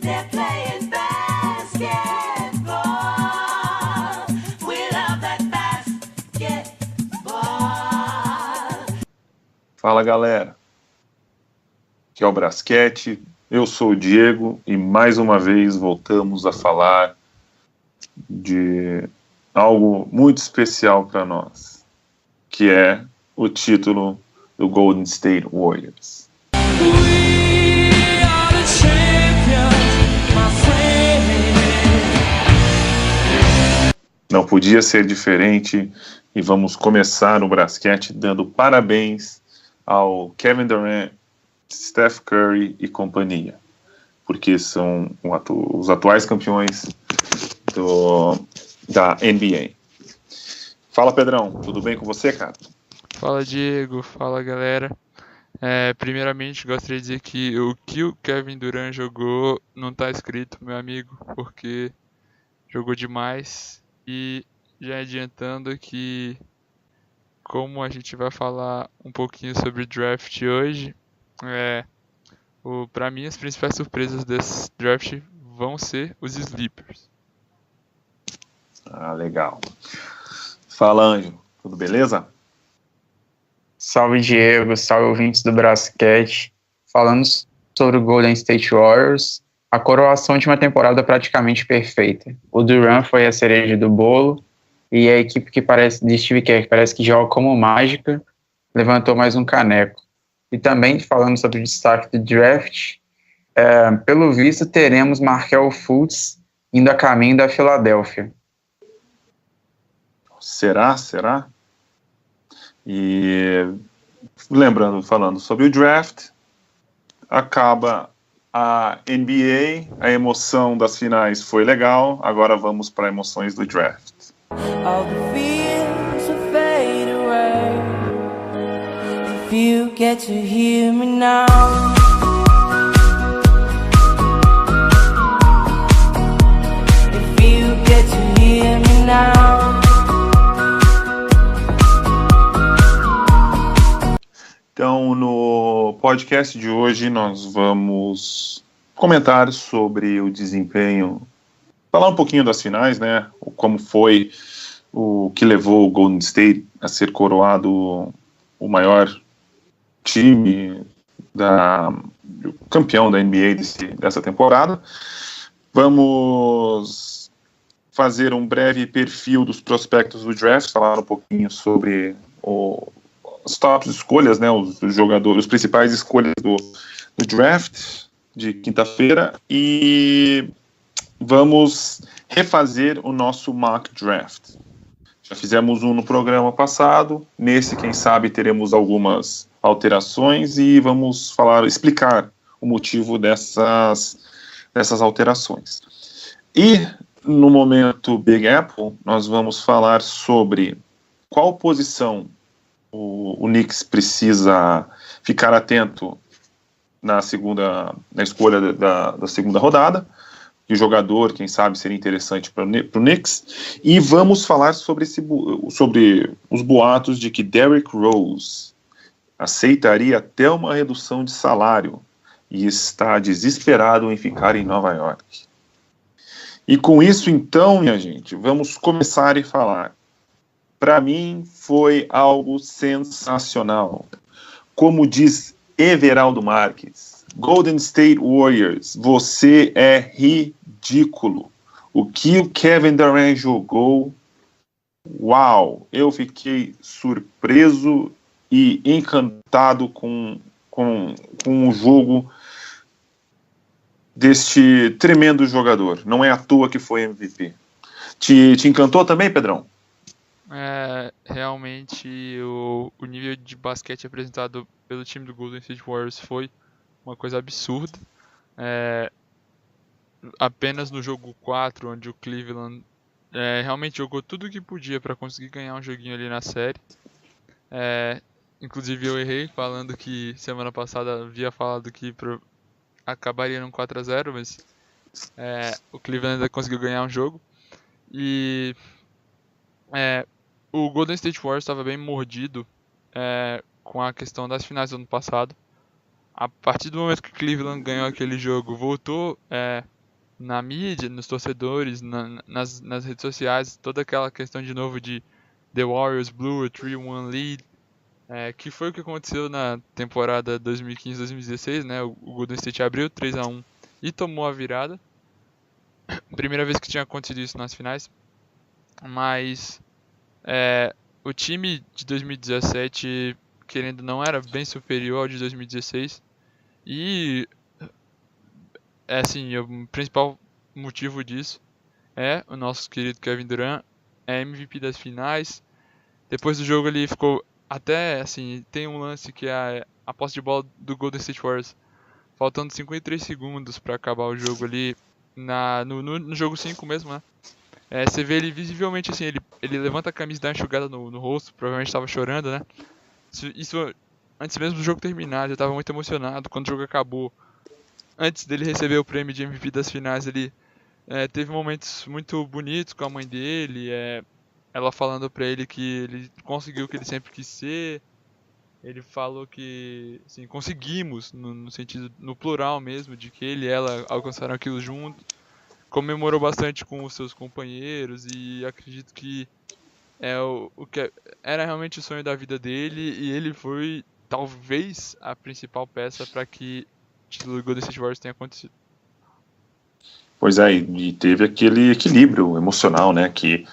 They're playing basketball. We love that basketball. Fala galera, aqui é o Brasquete, eu sou o Diego e mais uma vez voltamos a falar de algo muito especial para nós, que é o título do Golden State Warriors. Não podia ser diferente e vamos começar o Brasquete dando parabéns ao Kevin Durant, Steph Curry e companhia, porque são os atuais campeões da NBA. Fala Pedrão, tudo bem com você, cara? Fala Diego, fala galera. Primeiramente gostaria de dizer que o Kevin Durant jogou não tá escrito, meu amigo, porque jogou demais. E já adiantando que, como a gente vai falar um pouquinho sobre draft hoje, para mim as principais surpresas desse draft vão ser os sleepers. Ah, legal. Fala Ângelo, tudo beleza? Salve Diego, salve ouvintes do Brasquete. Falando sobre o Golden State Warriors, a coroação de uma temporada praticamente perfeita. O Durant foi a cereja do bolo e a equipe de Steve Kerr, que parece que joga como mágica, levantou mais um caneco. E também falando sobre o destaque do draft, pelo visto teremos Markelle Fultz indo a caminho da Filadélfia. Será? E lembrando, falando sobre o draft, acaba a NBA, a emoção das finais foi legal, agora vamos para emoções do draft. All the fears will fade away if you get to hear me now. If you get to hear me now. Então, no podcast de hoje, nós vamos comentar sobre o desempenho, falar um pouquinho das finais, né? Como foi o que levou o Golden State a ser coroado o maior time, campeão da NBA dessa temporada. Um fazer um breve perfil dos prospectos do draft, falar um pouquinho sobre as top escolhas, né, os jogadores, as principais escolhas do draft de quinta-feira, e vamos refazer o nosso mock draft. Já fizemos um no programa passado, nesse, quem sabe, teremos algumas alterações e vamos explicar o motivo dessas alterações. E no momento Big Apple, nós vamos falar sobre qual posição o Knicks precisa ficar atento na escolha da segunda rodada, que o jogador, quem sabe, seria interessante para o Knicks, e vamos falar sobre os boatos de que Derrick Rose aceitaria até uma redução de salário e está desesperado em ficar em Nova York. E com isso, então, minha gente, vamos começar a falar. Para mim, foi algo sensacional. Como diz Everaldo Marques, Golden State Warriors, você é ridículo. O que o Kevin Durant jogou, uau! Eu fiquei surpreso e encantado com o jogo deste tremendo jogador. Não é à toa que foi MVP. Te encantou também, Pedrão? Realmente o nível de basquete apresentado pelo time do Golden State Warriors foi uma coisa absurda. Apenas no jogo 4, onde o Cleveland realmente jogou tudo o que podia para conseguir ganhar um joguinho ali na série. Inclusive eu errei falando que semana passada havia falado que acabaria num 4-0, mas o Cleveland ainda conseguiu ganhar um jogo. E o Golden State Warriors estava bem mordido com a questão das finais do ano passado. A partir do momento que o Cleveland ganhou aquele jogo, voltou na mídia, nos torcedores, nas redes sociais, toda aquela questão de novo de The Warriors blew a 3-1 lead, que foi o que aconteceu na temporada 2015-2016, né? O Golden State abriu 3-1 e tomou a virada. Primeira vez que tinha acontecido isso nas finais. Mas o time de 2017, querendo não, era bem superior ao de 2016. E assim, o principal motivo disso é o nosso querido Kevin Durant, MVP das finais. Depois do jogo ele ficou até, assim, tem um lance que é a posse de bola do Golden State Warriors, faltando 53 segundos para acabar o jogo ali, no jogo 5 mesmo, né? Você vê ele visivelmente assim, ele levanta a camisa e dá uma enxugada no rosto, provavelmente estava chorando, né? Isso antes mesmo do jogo terminar, já tava muito emocionado. Quando o jogo acabou, antes dele receber o prêmio de MVP das finais, ele teve momentos muito bonitos com a mãe dele, ela falando pra ele que ele conseguiu o que ele sempre quis ser. Ele falou que, assim, conseguimos, no sentido, no plural mesmo, de que ele e ela alcançaram aquilo junto. Comemorou bastante com os seus companheiros e acredito que o que era realmente o sonho da vida dele, e ele foi talvez a principal peça para que o título do Golden State Warriors tenha acontecido. Pois é, e teve aquele equilíbrio emocional, né, que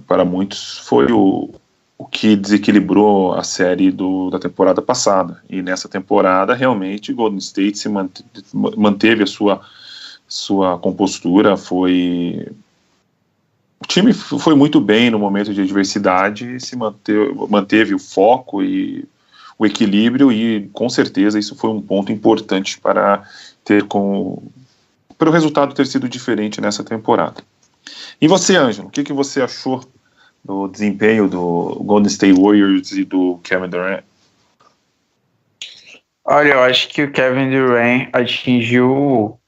para muitos foi o que desequilibrou a série da temporada passada. E nessa temporada, realmente, o Golden State manteve a sua compostura, o time foi muito bem no momento de adversidade, manteve o foco e o equilíbrio, e com certeza isso foi um ponto importante para o resultado ter sido diferente nessa temporada. E você, Ângelo, o que você achou do desempenho do Golden State Warriors e do Kevin Durant? Olha, eu acho que o Kevin Durant atingiu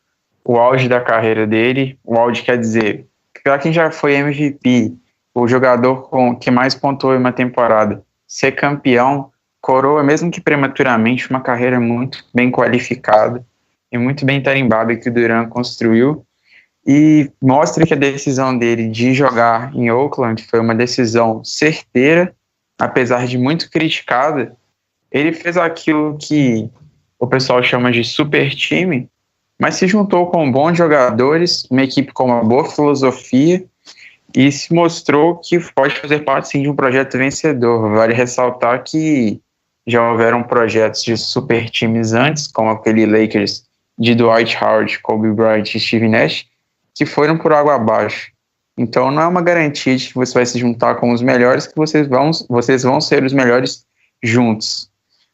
o auge da carreira dele. O auge quer dizer, para quem já foi MVP, o jogador que mais pontuou em uma temporada, ser campeão, coroa, mesmo que prematuramente, uma carreira muito bem qualificada e muito bem tarimbada que o Durant construiu. E mostra que a decisão dele de jogar em Oakland foi uma decisão certeira, apesar de muito criticada. Ele fez aquilo que o pessoal chama de super time, mas se juntou com bons jogadores, uma equipe com uma boa filosofia, e se mostrou que pode fazer parte, sim, de um projeto vencedor. Vale ressaltar que já houveram projetos de super times antes, como aquele Lakers de Dwight Howard, Kobe Bryant e Steve Nash, que foram por água abaixo. Então não é uma garantia de que você vai se juntar com os melhores, que vocês vão ser os melhores juntos.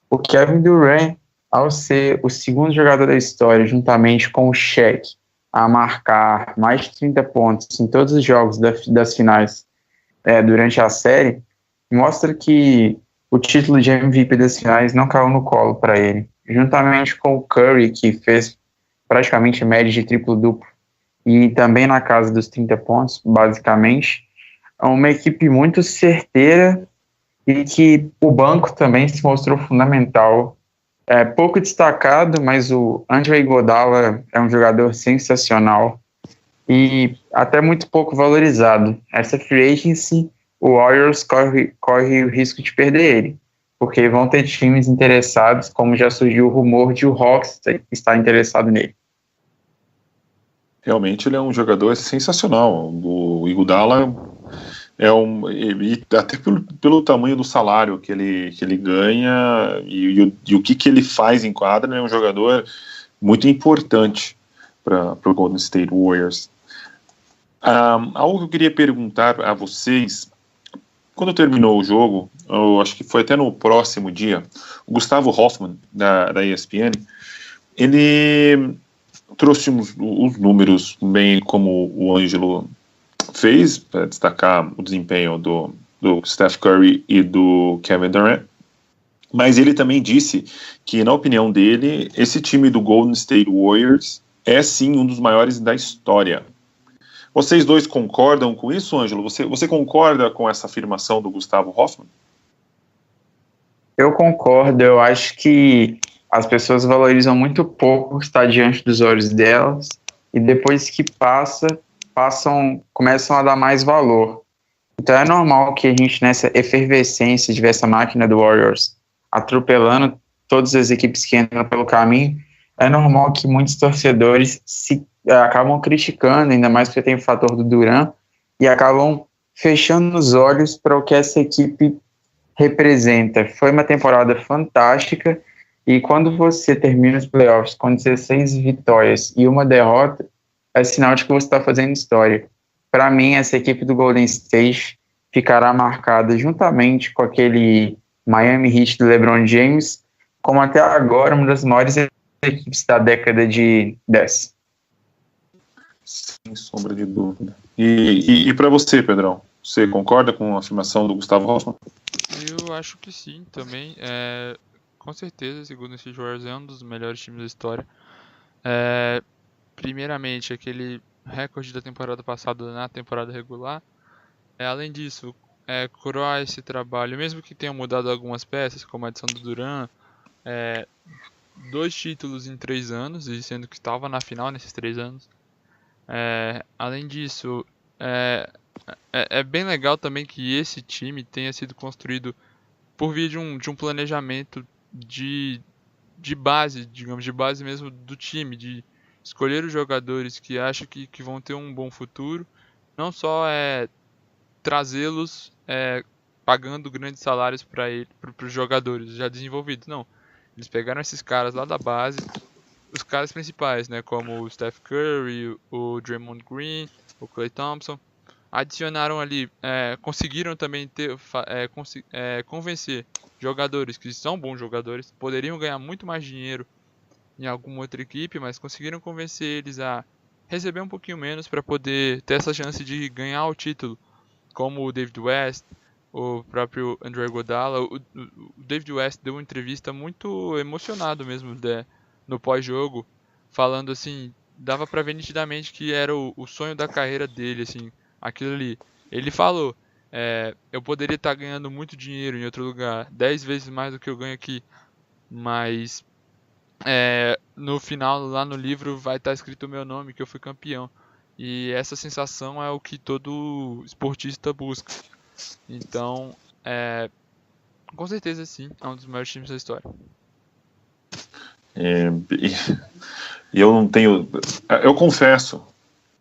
O Kevin Durant, ao ser o segundo jogador da história, juntamente com o Shaq, a marcar mais de 30 pontos em todos os jogos das finais durante a série, mostra que o título de MVP das finais não caiu no colo para ele. Juntamente com o Curry, que fez praticamente média de triplo-duplo, e também na casa dos 30 pontos, basicamente. É uma equipe muito certeira e que o banco também se mostrou fundamental. É pouco destacado, mas o Andre Iguodala é um jogador sensacional e até muito pouco valorizado. Essa free agency, o Warriors corre o risco de perder ele, porque vão ter times interessados, como já surgiu o rumor de o Hawks estar interessado nele. Realmente ele é um jogador sensacional. O Iguodala e até pelo tamanho do salário que ele ganha e o que ele faz em quadra, é um jogador muito importante para o Golden State Warriors. Algo que eu queria perguntar a vocês, quando terminou o jogo, eu acho que foi até no próximo dia, o Gustavo Hoffman, da ESPN, ele trouxe os números, bem como o Ângelo fez, para destacar o desempenho do Steph Curry e do Kevin Durant, mas ele também disse que, na opinião dele, esse time do Golden State Warriors é sim um dos maiores da história. Vocês dois concordam com isso, Ângelo? Você concorda com essa afirmação do Gustavo Hoffman? Eu concordo. Eu acho que As pessoas valorizam muito pouco estar diante dos olhos delas e depois que começam a dar mais valor. Então é normal que a gente, nessa efervescência de ver essa máquina do Warriors atropelando todas as equipes que entram pelo caminho, é normal que muitos torcedores acabam criticando, ainda mais porque tem o fator do Durant, e acabam fechando os olhos para o que essa equipe representa. Foi uma temporada fantástica, e quando você termina os playoffs com 16 vitórias e uma derrota, é sinal de que você está fazendo história. Para mim, essa equipe do Golden State ficará marcada juntamente com aquele Miami Heat do LeBron James, como até agora uma das maiores equipes da década de 10. Sem sombra de dúvida. E para você, Pedrão? Você concorda com a afirmação do Gustavo Hoffman? Eu acho que sim, também. Com certeza, esse Golden State Warriors é um dos melhores times da história. Primeiramente, aquele recorde da temporada passada na temporada regular. Além disso, coroar esse trabalho, mesmo que tenham mudado algumas peças, como a adição do Durant, 2 títulos em 3 anos, e sendo que estava na final nesses 3 anos. Além disso, é bem legal também que esse time tenha sido construído por via de um planejamento de base, digamos, de base mesmo do time, de escolher os jogadores que acham que vão ter um bom futuro, não só trazê-los pagando grandes salários para os jogadores já desenvolvidos, não. Eles pegaram esses caras lá da base, os caras principais, né, como o Steph Curry, o Draymond Green, o Klay Thompson, adicionaram ali, conseguiram também convencer jogadores que são bons jogadores, poderiam ganhar muito mais dinheiro em alguma outra equipe, mas conseguiram convencer eles a receber um pouquinho menos para poder ter essa chance de ganhar o título, como o David West, o próprio André Iguodala. O David West deu uma entrevista muito emocionado mesmo no pós-jogo, falando assim, dava para ver nitidamente que era o sonho da carreira dele, assim, aquilo ali. Ele falou, eu poderia estar ganhando muito dinheiro em outro lugar, 10 vezes mais do que eu ganho aqui, mas no final, lá no livro, vai estar escrito o meu nome, que eu fui campeão. E essa sensação é o que todo esportista busca. Então, com certeza sim, é um dos maiores times da história. E eu não tenho... Eu confesso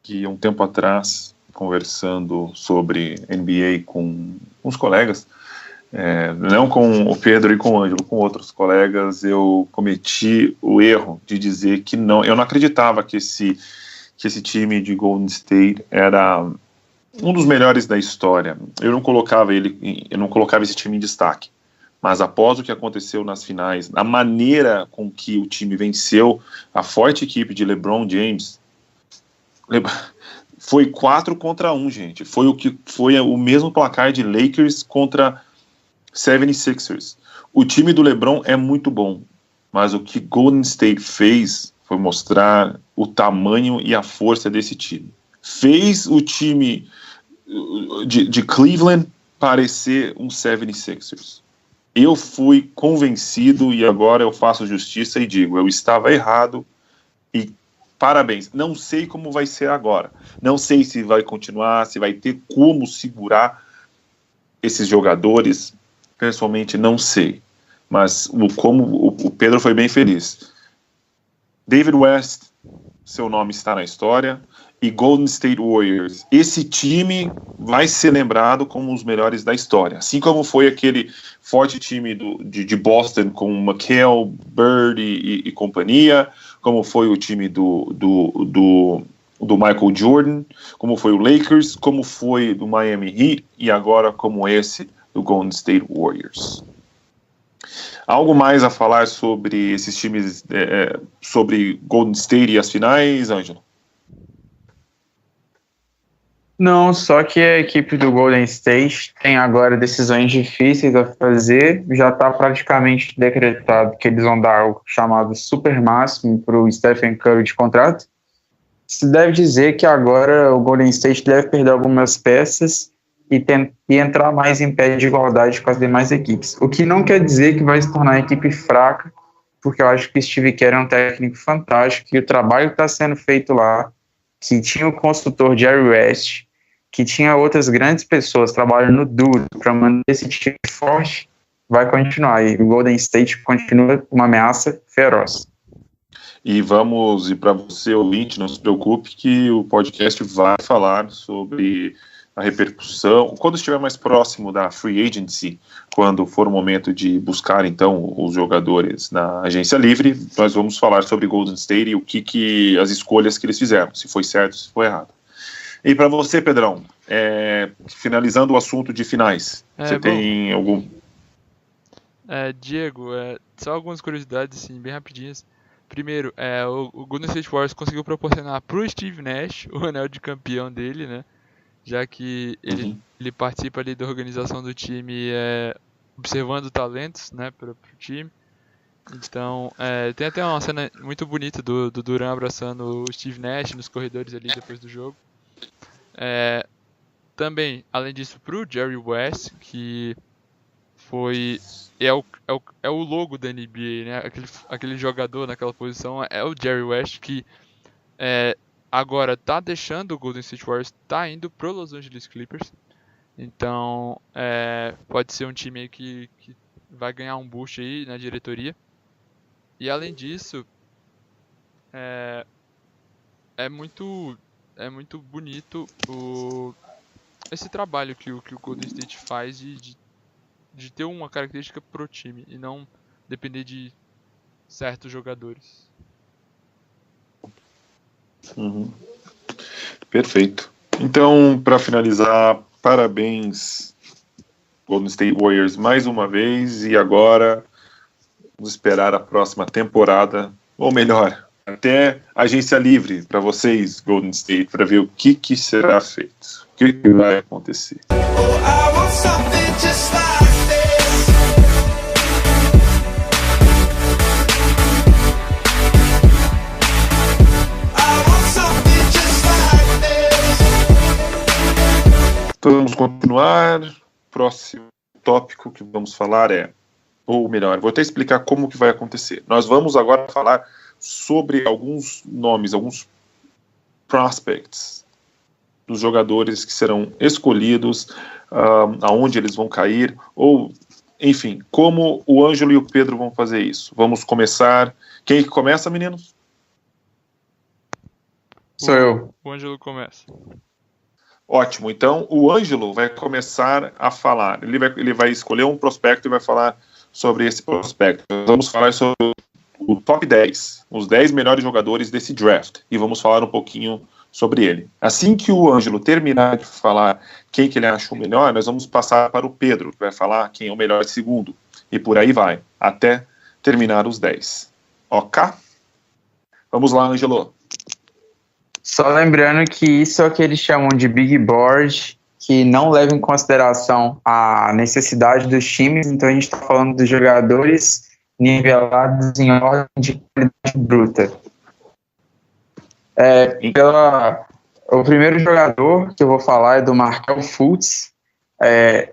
que um tempo atrás, conversando sobre NBA com uns colegas, não com o Pedro e com o Ângelo, com outros colegas, eu cometi o erro de dizer que eu não acreditava que esse time de Golden State era um dos melhores da história. Eu não colocava esse time em destaque. Mas após o que aconteceu nas finais, a maneira com que o time venceu a forte equipe de LeBron James, foi 4-1, gente. Foi o mesmo placar de Lakers contra 76ers. O time do LeBron é muito bom, mas o que Golden State fez foi mostrar o tamanho e a força desse time. Fez o time de Cleveland parecer um 76ers. Eu fui convencido e agora eu faço justiça e digo, eu estava errado e parabéns. Não sei como vai ser agora. Não sei se vai continuar, se vai ter como segurar esses jogadores. Pessoalmente, não sei. Mas como o Pedro foi bem feliz. David West, seu nome está na história. E Golden State Warriors. Esse time vai ser lembrado como os melhores da história. Assim como foi aquele forte time de Boston com McHale, Bird e companhia, como foi o time do Michael Jordan, como foi o Lakers, como foi do Miami Heat e agora como esse do Golden State Warriors. Algo mais a falar sobre esses times, sobre Golden State e as finais, Ângelo? Não, só que a equipe do Golden State tem agora decisões difíceis a fazer. Já está praticamente decretado que eles vão dar o chamado super máximo para o Stephen Curry de contrato. Se deve dizer que agora o Golden State deve perder algumas peças e entrar mais em pé de igualdade com as demais equipes. O que não quer dizer que vai se tornar uma equipe fraca porque eu acho que Steve Kerr é um técnico fantástico e o trabalho que está sendo feito lá, que tinha o consultor Jerry West, que tinha outras grandes pessoas trabalhando duro para manter esse time forte, vai continuar. E o Golden State continua uma ameaça feroz. E para você, ouvinte, não se preocupe que o podcast vai falar sobre a repercussão, quando estiver mais próximo da free agency, quando for o momento de buscar, então, os jogadores na agência livre, nós vamos falar sobre Golden State e as escolhas que eles fizeram, se foi certo, se foi errado. E para você, Pedrão, finalizando o assunto de finais, você tem algum... Diego, só algumas curiosidades, assim, bem rapidinhas. Primeiro, o Golden State Warriors conseguiu proporcionar pro Steve Nash o anel de campeão dele, né? Já que ele participa ali da organização do time, observando talentos, né, pro time. Então, tem até uma cena muito bonita do Durant abraçando o Steve Nash nos corredores ali depois do jogo. Também, além disso, pro Jerry West, que é o logo da NBA, né? Aquele jogador naquela posição é o Jerry West, que agora tá deixando o Golden State Warriors, tá indo pro Los Angeles Clippers. Então, pode ser um time aí que vai ganhar um boost aí na diretoria. E além disso, é muito bonito esse trabalho que o Golden State faz de ter uma característica pro time e não depender de certos jogadores. Perfeito. Então, para finalizar, parabéns Golden State Warriors mais uma vez, e agora vamos esperar a próxima temporada, ou melhor, até agência livre para vocês, Golden State, para ver o que será feito, o que vai acontecer. Então vamos continuar. Próximo tópico que vamos falar ou melhor, vou até explicar como que vai acontecer. Nós vamos agora falar sobre alguns nomes, alguns prospects dos jogadores que serão escolhidos, aonde eles vão cair, ou, enfim, como o Ângelo e o Pedro vão fazer isso. Vamos começar. Quem que começa, meninos? Sou eu. O Ângelo começa. Ótimo, então o Ângelo vai começar a falar. Ele vai escolher um prospecto e vai falar sobre esse prospecto. Vamos falar sobre o top 10, os 10 melhores jogadores desse draft, e vamos falar um pouquinho sobre ele. Assim que o Ângelo terminar de falar quem que ele acha o melhor, nós vamos passar para o Pedro, que vai falar quem é o melhor segundo, e por aí vai, até terminar os 10. Ok? Vamos lá, Ângelo. Só lembrando que isso é o que eles chamam de Big Board, que não leva em consideração a necessidade dos times, então a gente está falando dos jogadores nivelados em ordem de qualidade bruta. O primeiro jogador que eu vou falar é do Markelle Fultz,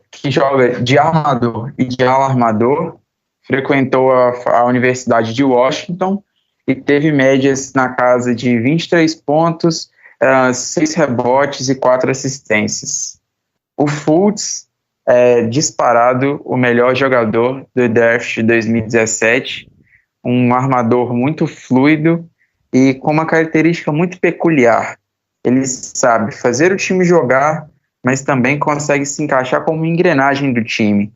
que joga de armador e de ala armador, frequentou a Universidade de Washington e teve médias na casa de 23 pontos, 6 rebotes e 4 assistências. O Fultz é disparado o melhor jogador do draft de 2017, um armador muito fluido e com uma característica muito peculiar. Ele sabe fazer o time jogar, mas também consegue se encaixar como engrenagem do time.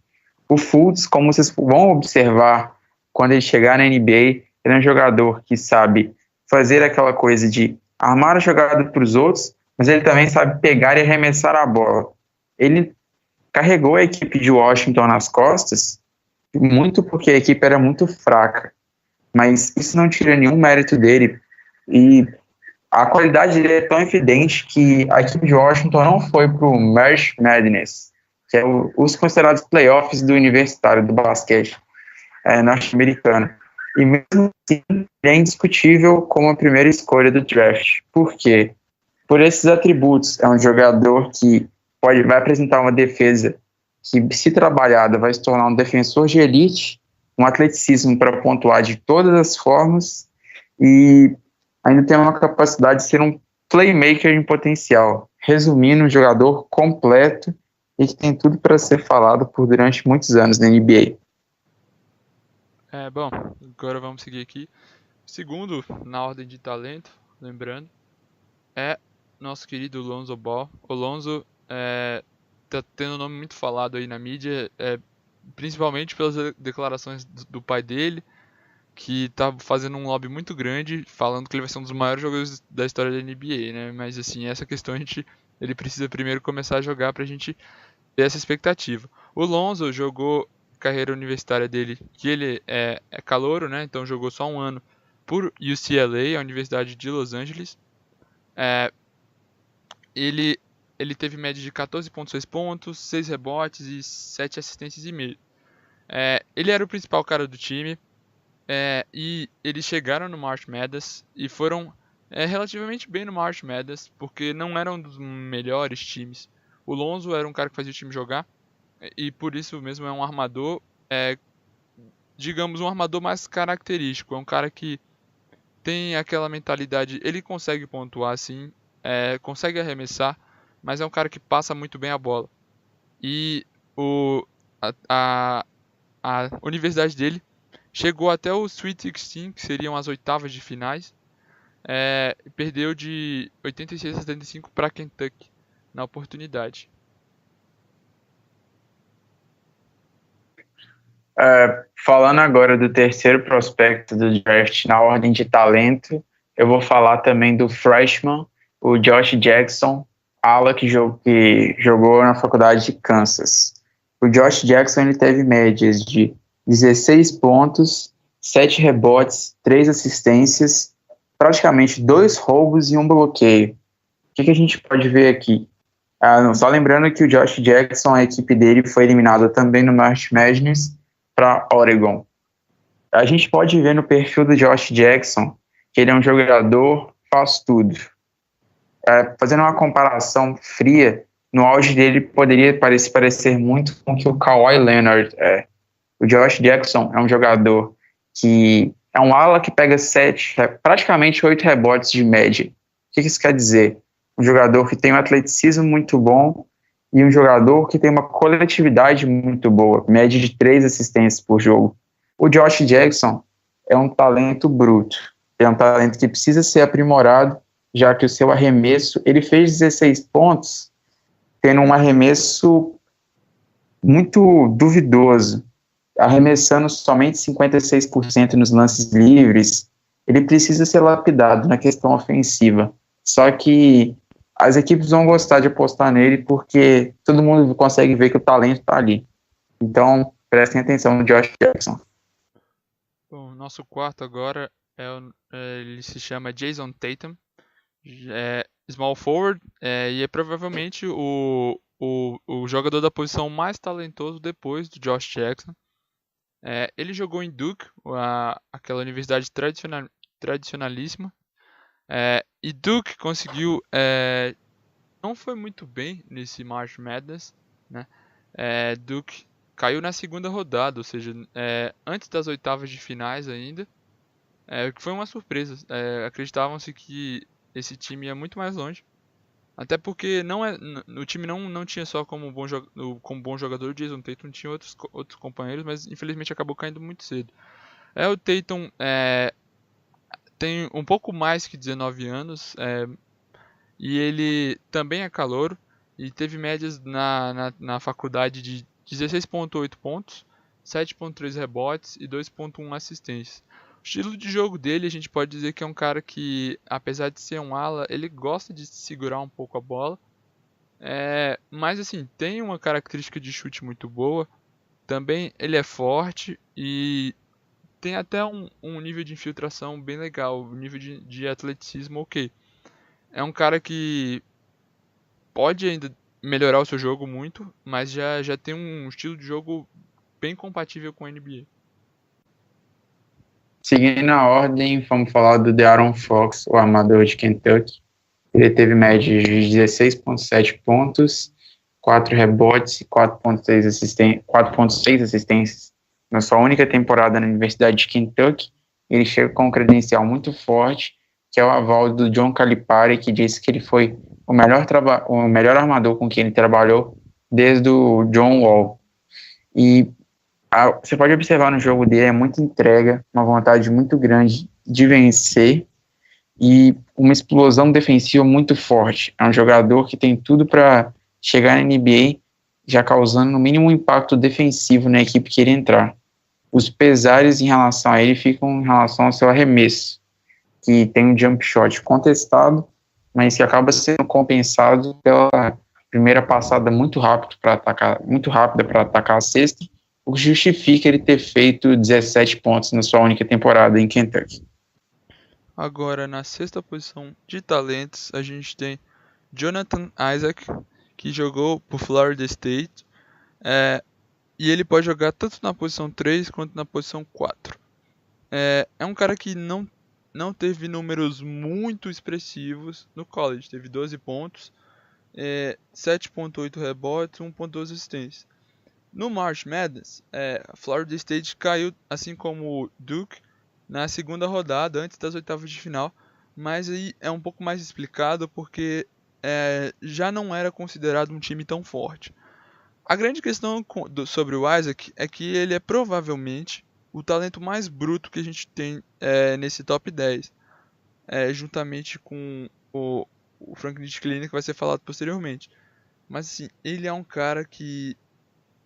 O Fultz, como vocês vão observar quando ele chegar na NBA, ele é um jogador que sabe fazer aquela coisa de armar a jogada para os outros, mas ele também sabe pegar e arremessar a bola. Ele carregou a equipe de Washington nas costas, muito porque a equipe era muito fraca, mas isso não tira nenhum mérito dele, e a qualidade dele é tão evidente que a equipe de Washington não foi para o March Madness, que é os considerados playoffs do universitário, do basquete norte-americano. E mesmo assim, ele é indiscutível como a primeira escolha do draft. Por quê? Por esses atributos. É um jogador que vai apresentar uma defesa que, se trabalhada, vai se tornar um defensor de elite, um atleticismo para pontuar de todas as formas e ainda tem uma capacidade de ser um playmaker em potencial. Resumindo, um jogador completo e que tem tudo para ser falado por durante muitos anos na NBA. Bom, agora vamos seguir aqui. Segundo, na ordem de talento, lembrando, é nosso querido Lonzo Ball. O Lonzo tá tendo um nome muito falado aí na mídia, principalmente pelas declarações do pai dele, que tá fazendo um lobby muito grande, falando que ele vai ser um dos maiores jogadores da história da NBA, né? Mas assim, essa questão ele precisa primeiro começar a jogar pra gente ter essa expectativa. O Lonzo jogou carreira universitária dele, que ele é calouro, né? Então jogou só um ano por UCLA, a Universidade de Los Angeles. Ele teve média de 14,6 pontos, 6 rebotes e 7 assistências e meio. Ele era o principal cara do time, e eles chegaram no March Madness e foram relativamente bem no March Madness, porque não eram um dos melhores times. O Lonzo era um cara que fazia o time jogar, e por isso mesmo é um armador, digamos, um armador mais característico. É um cara que tem aquela mentalidade, ele consegue pontuar sim, consegue arremessar, mas é um cara que passa muito bem a bola. E a universidade dele chegou até o Sweet 16, que seriam as oitavas de finais, e perdeu de 86 a 75 para Kentucky na oportunidade. Falando agora do terceiro prospecto do draft na ordem de talento, eu vou falar também do freshman, o Josh Jackson, ala que jogou na faculdade de Kansas. O Josh Jackson ele teve médias de 16 pontos, 7 rebotes, 3 assistências, praticamente 2 roubos e 1 bloqueio. O que a gente pode ver aqui? Só lembrando que o Josh Jackson, a equipe dele foi eliminada também no March Madness para Oregon. A gente pode ver no perfil do Josh Jackson que ele é um jogador faz tudo. Fazendo uma comparação fria, no auge dele poderia parecer muito com o que o Kawhi Leonard é. O Josh Jackson é um jogador que é um ala que pega 7, praticamente 8 rebotes de média. O que isso quer dizer? Um jogador que tem um atleticismo muito bom e um jogador que tem uma coletividade muito boa, média de 3 assistências por jogo. O Josh Jackson é um talento bruto, é um talento que precisa ser aprimorado, já que o seu arremesso, ele fez 16 pontos, tendo um arremesso muito duvidoso, arremessando somente 56% nos lances livres. Ele precisa ser lapidado na questão ofensiva. Só que as equipes vão gostar de apostar nele porque todo mundo consegue ver que o talento está ali. Então, prestem atenção no Josh Jackson. Bom, nosso quarto agora ele se chama Jason Tatum, small forward, e é provavelmente o jogador da posição mais talentoso depois do Josh Jackson. Ele jogou em Duke, aquela universidade tradicionalíssima, e Duke conseguiu, não foi muito bem nesse March Madness, né? Duke caiu na segunda rodada, ou seja, antes das oitavas de finais ainda, que foi uma surpresa. Acreditavam-se que esse time ia muito mais longe, até porque o time não tinha só como bom jogador o Jason Tatum, tinha outros companheiros, mas infelizmente acabou caindo muito cedo. O Tatum tem um pouco mais que 19 anos, e ele também é calouro, e teve médias na faculdade de 16,8 pontos, 7,3 rebotes e 2,1 assistências. O estilo de jogo dele, a gente pode dizer que é um cara que, apesar de ser um ala, ele gosta de segurar um pouco a bola, mas assim, tem uma característica de chute muito boa. Também ele é forte e tem até um nível de infiltração bem legal, um nível de atleticismo ok. É um cara que pode ainda melhorar o seu jogo muito, mas já tem um estilo de jogo bem compatível com a NBA. Seguindo a ordem, vamos falar do De'Aaron Fox, o armador de Kentucky. Ele teve média de 16,7 pontos, 4 rebotes e 4,6 assistências. Na sua única temporada na Universidade de Kentucky, ele chega com um credencial muito forte, que é o aval do John Calipari, que disse que ele foi o melhor armador com quem ele trabalhou desde o John Wall. E você pode observar no jogo dele, é muita entrega, uma vontade muito grande de vencer e uma explosão defensiva muito forte. É um jogador que tem tudo para chegar na NBA já causando no mínimo um impacto defensivo na equipe que ele entrar. Os pesares em relação a ele ficam em relação ao seu arremesso, que tem um jump shot contestado, mas que acaba sendo compensado pela primeira passada muito rápida para atacar a cesta, o que justifica ele ter feito 17 pontos na sua única temporada em Kentucky. Agora, na sexta posição de talentos, a gente tem Jonathan Isaac, que jogou por Florida State, e ele pode jogar tanto na posição 3 quanto na posição 4. É um cara que não teve números muito expressivos no college, teve 12 pontos, 7.8 rebotes, 1.12 assistências. No March Madness, a Florida State caiu, assim como o Duke, na segunda rodada, antes das oitavas de final, mas aí é um pouco mais explicado porque já não era considerado um time tão forte. A grande questão sobre o Isaac é que ele é provavelmente o talento mais bruto que a gente tem nesse top 10, juntamente com o Franklin Klein, que vai ser falado posteriormente. Mas assim, ele é um cara que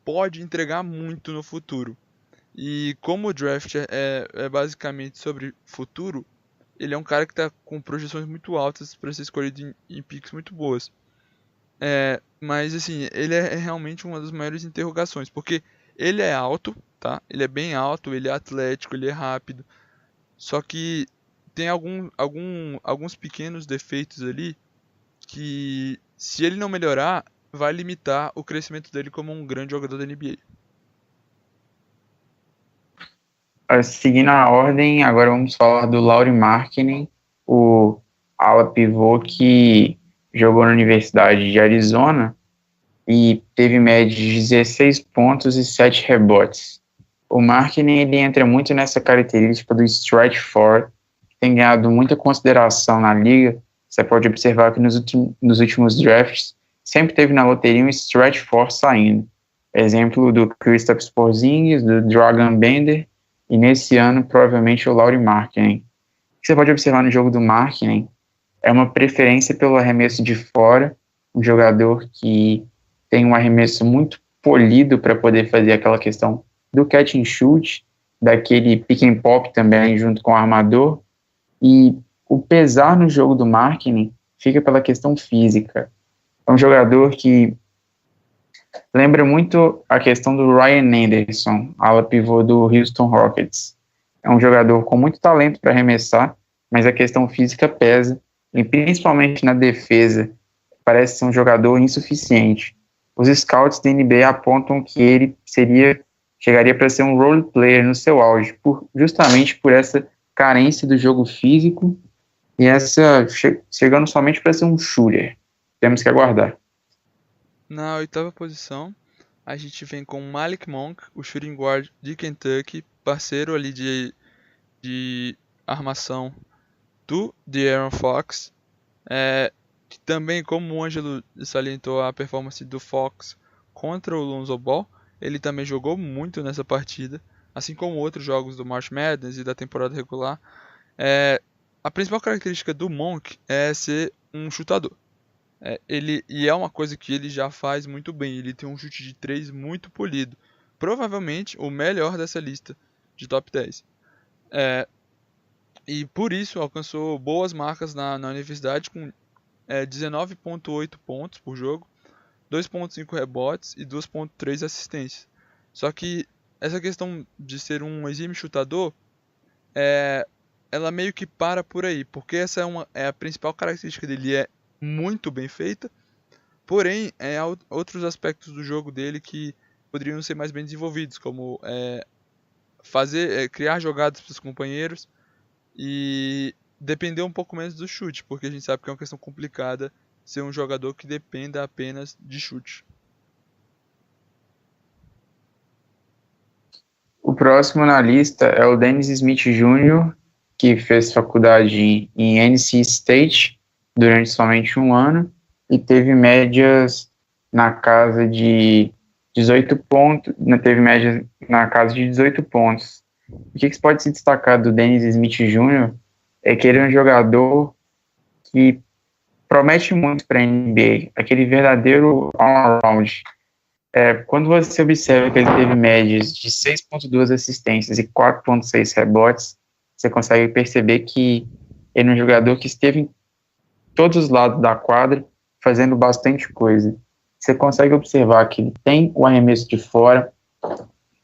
pode entregar muito no futuro. E como o draft é basicamente sobre futuro, ele é um cara que está com projeções muito altas para ser escolhido em picks muito boas. Mas assim, ele é realmente uma das maiores interrogações, porque ele é alto, tá? Ele é bem alto, ele é atlético, ele é rápido. Só que tem alguns pequenos defeitos ali que, se ele não melhorar, vai limitar o crescimento dele como um grande jogador da NBA. Seguindo a ordem, agora vamos falar do Lauri Markkanen, o ala pivô que jogou na Universidade de Arizona e teve média de 16 pontos e 7 rebotes. O Markkanen, ele entra muito nessa característica do stretch four, que tem ganhado muita consideração na liga. Você pode observar que nos últimos drafts sempre teve na loteria um stretch four saindo. Exemplo do Kristaps Porzingis, do Dragan Bender, e nesse ano, provavelmente, o Lauri Markkanen. O que você pode observar no jogo do Markkanen é uma preferência pelo arremesso de fora, um jogador que tem um arremesso muito polido para poder fazer aquela questão do catch and shoot, daquele pick and pop também junto com o armador, e o pesar no jogo do Markkanen fica pela questão física. É um jogador que lembra muito a questão do Ryan Anderson, ala pivô do Houston Rockets. É um jogador com muito talento para arremessar, mas a questão física pesa, e principalmente na defesa, parece ser um jogador insuficiente. Os scouts da NBA apontam que ele chegaria para ser um role player no seu auge, justamente por essa carência do jogo físico e chegando somente para ser um shooter. Temos que aguardar. Na oitava posição, a gente vem com Malik Monk, o shooting guard de Kentucky, parceiro ali de armação do De'Aaron Fox, que também, como o Ângelo salientou a performance do Fox contra o Lonzo Ball, ele também jogou muito nessa partida, assim como outros jogos do March Madness e da temporada regular. A principal característica do Monk é ser um chutador. E é uma coisa que ele já faz muito bem. Ele tem um chute de 3 muito polido. Provavelmente o melhor dessa lista de top 10. E por isso alcançou boas marcas na universidade com 19.8 pontos por jogo, 2.5 rebotes e 2.3 assistências. Só que essa questão de ser um exímio chutador, ela meio que para por aí, porque essa é a principal característica dele, é muito bem feita, porém outros aspectos do jogo dele que poderiam ser mais bem desenvolvidos, como criar jogadas para os companheiros e depender um pouco menos do chute, porque a gente sabe que é uma questão complicada ser um jogador que dependa apenas de chute. O próximo na lista é o Dennis Smith Jr., que fez faculdade em NC State durante somente um ano e teve médias na casa de 18 pontos, teve médias na casa de 18 pontos. O que pode se destacar do Dennis Smith Jr. é que ele é um jogador que promete muito para a NBA, aquele verdadeiro all-around. Quando você observa que ele teve médias de 6,2 assistências e 4,6 rebotes, você consegue perceber que ele é um jogador que esteve em todos os lados da quadra, fazendo bastante coisa. Você consegue observar que ele tem o arremesso de fora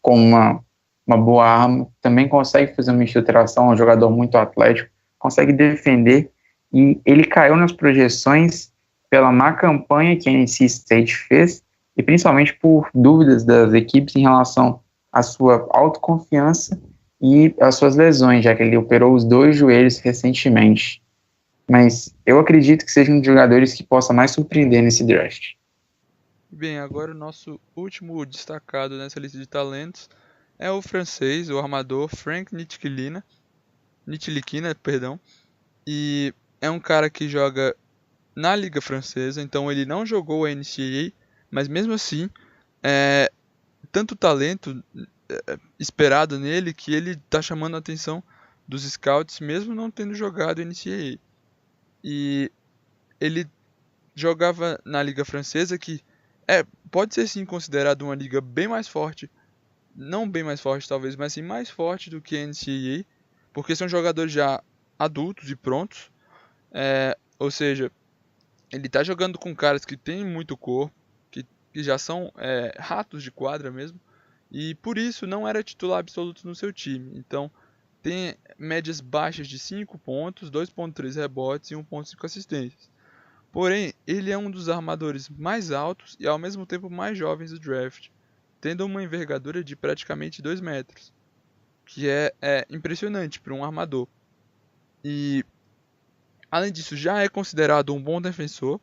com uma boa arma, também consegue fazer uma infiltração, é um jogador muito atlético, consegue defender, e ele caiu nas projeções pela má campanha que a NC State fez, e principalmente por dúvidas das equipes em relação à sua autoconfiança e às suas lesões, já que ele operou os 2 joelhos recentemente. Mas eu acredito que seja um dos jogadores que possa mais surpreender nesse draft. Bem, agora o nosso último destacado nessa lista de talentos é o francês, o armador Frank Ntilikina, e é um cara que joga na Liga Francesa, então ele não jogou a NCAA, mas mesmo assim, tanto talento esperado nele que ele está chamando a atenção dos scouts, mesmo não tendo jogado NCAA. E ele jogava na Liga Francesa, que pode ser sim considerado uma liga bem mais forte, não bem mais forte talvez, mas sim mais forte do que a NCAA, porque são jogadores já adultos e prontos, ou seja, ele está jogando com caras que têm muito corpo, que já são ratos de quadra mesmo, e por isso não era titular absoluto no seu time. Então tem médias baixas de 5 pontos, 2,3 rebotes e 1,5 assistências. Porém, ele é um dos armadores mais altos e ao mesmo tempo mais jovens do draft, tendo uma envergadura de praticamente 2 metros, que é impressionante para um armador. E além disso, já é considerado um bom defensor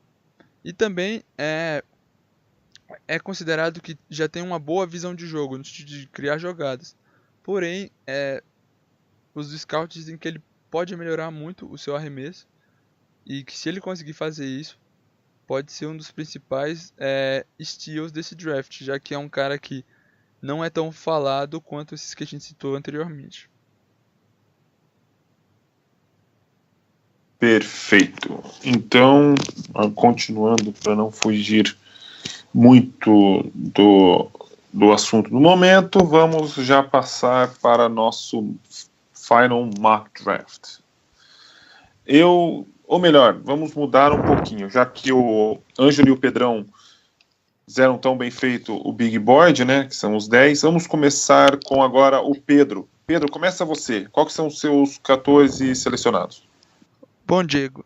e também é considerado que já tem uma boa visão de jogo, no sentido de criar jogadas. Porém, os scouts dizem que ele pode melhorar muito o seu arremesso e que se ele conseguir fazer isso, pode ser um dos principais steals desse draft, já que é um cara que não é tão falado quanto esses que a gente citou anteriormente. Perfeito. Então, continuando para não fugir muito do assunto do momento, vamos já passar para nosso final mock draft. Ou melhor, vamos mudar um pouquinho, já que o Ângelo e o Pedrão fizeram tão bem feito o Big Board, né, que são os 10, vamos começar com agora o Pedro. Pedro, começa você. Quais são os seus 14 selecionados? Bom, Diego,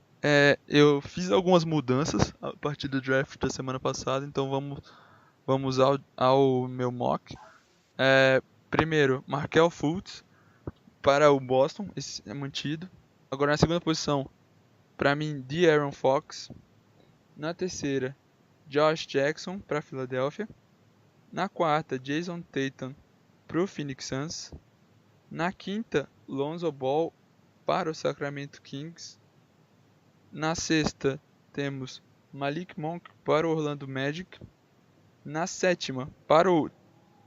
eu fiz algumas mudanças a partir do draft da semana passada, então vamos ao meu mock. Primeiro, Markelle Fultz para o Boston, esse é mantido. Agora na segunda posição, para mim, De'Aaron Fox. Na terceira, Josh Jackson para a Filadélfia. Na quarta, Jason Tatum para o Phoenix Suns. Na quinta, Lonzo Ball para o Sacramento Kings. Na sexta, temos Malik Monk para o Orlando Magic. Na sétima, para o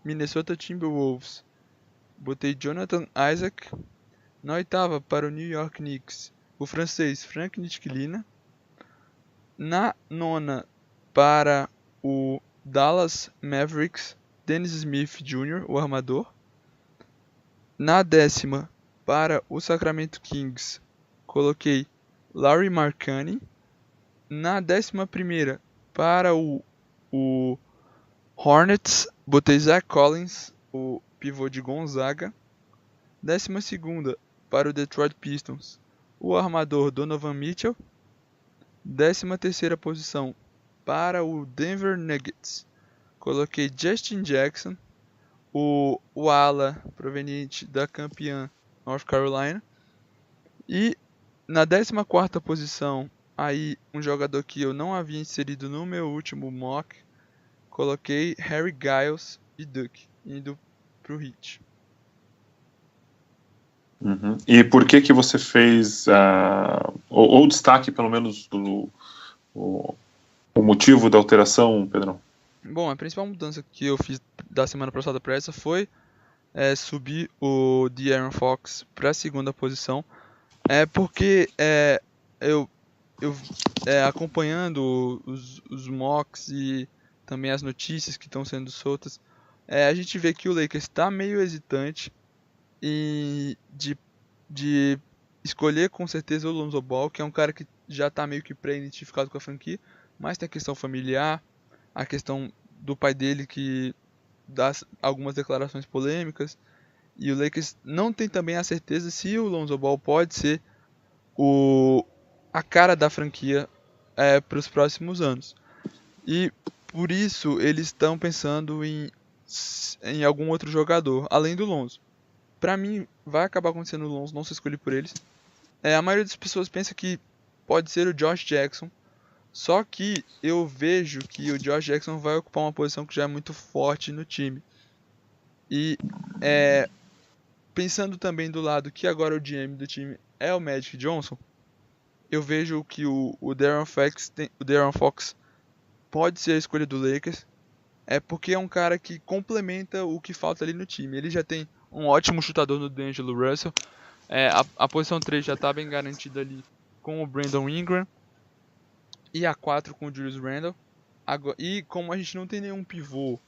Minnesota Timberwolves, botei Jonathan Isaac. Na oitava, para o New York Knicks, o francês Frank Ntilikina. Na nona, para o Dallas Mavericks, Dennis Smith Jr., o armador. Na décima, para o Sacramento Kings, coloquei Lauri Markkanen. Na 11ª, para o Hornets, botei Zach Collins, o pivô de Gonzaga. 12ª, para o Detroit Pistons, o armador Donovan Mitchell. 13ª posição, para o Denver Nuggets, coloquei Justin Jackson, o ala proveniente da campeã North Carolina. E na 14ª posição, aí um jogador que eu não havia inserido no meu último mock, coloquei Harry Giles de Duke, indo pro Heat. Uhum. E por que você fez, ou destaque pelo menos o motivo da alteração, Pedrão? Bom, a principal mudança que eu fiz da semana passada para essa foi subir o De'Aaron Fox para a segunda posição. Porque eu acompanhando os mocks e também as notícias que estão sendo soltas, a gente vê que o Lakers está meio hesitante de escolher com certeza o Lonzo Ball, que é um cara que já está meio que pré-identificado com a franquia, mas tem a questão familiar, a questão do pai dele que dá algumas declarações polêmicas, e o Lakers não tem também a certeza se o Lonzo Ball pode ser a cara da franquia para os próximos anos. E por isso eles estão pensando em algum outro jogador, além do Lonzo. Para mim, vai acabar acontecendo o Lonzo não ser escolhido por eles. A maioria das pessoas pensa que pode ser o Josh Jackson, só que eu vejo que o Josh Jackson vai ocupar uma posição que já é muito forte no time. E pensando também do lado que agora o GM do time é o Magic Johnson, eu vejo que o De'Aaron Fox pode ser a escolha do Lakers, porque é um cara que complementa o que falta ali no time. Ele já tem um ótimo chutador no D'Angelo Russell, a posição 3 já está bem garantida ali com o Brandon Ingram, e a 4 com o Julius Randle. E como a gente não tem nenhum pivô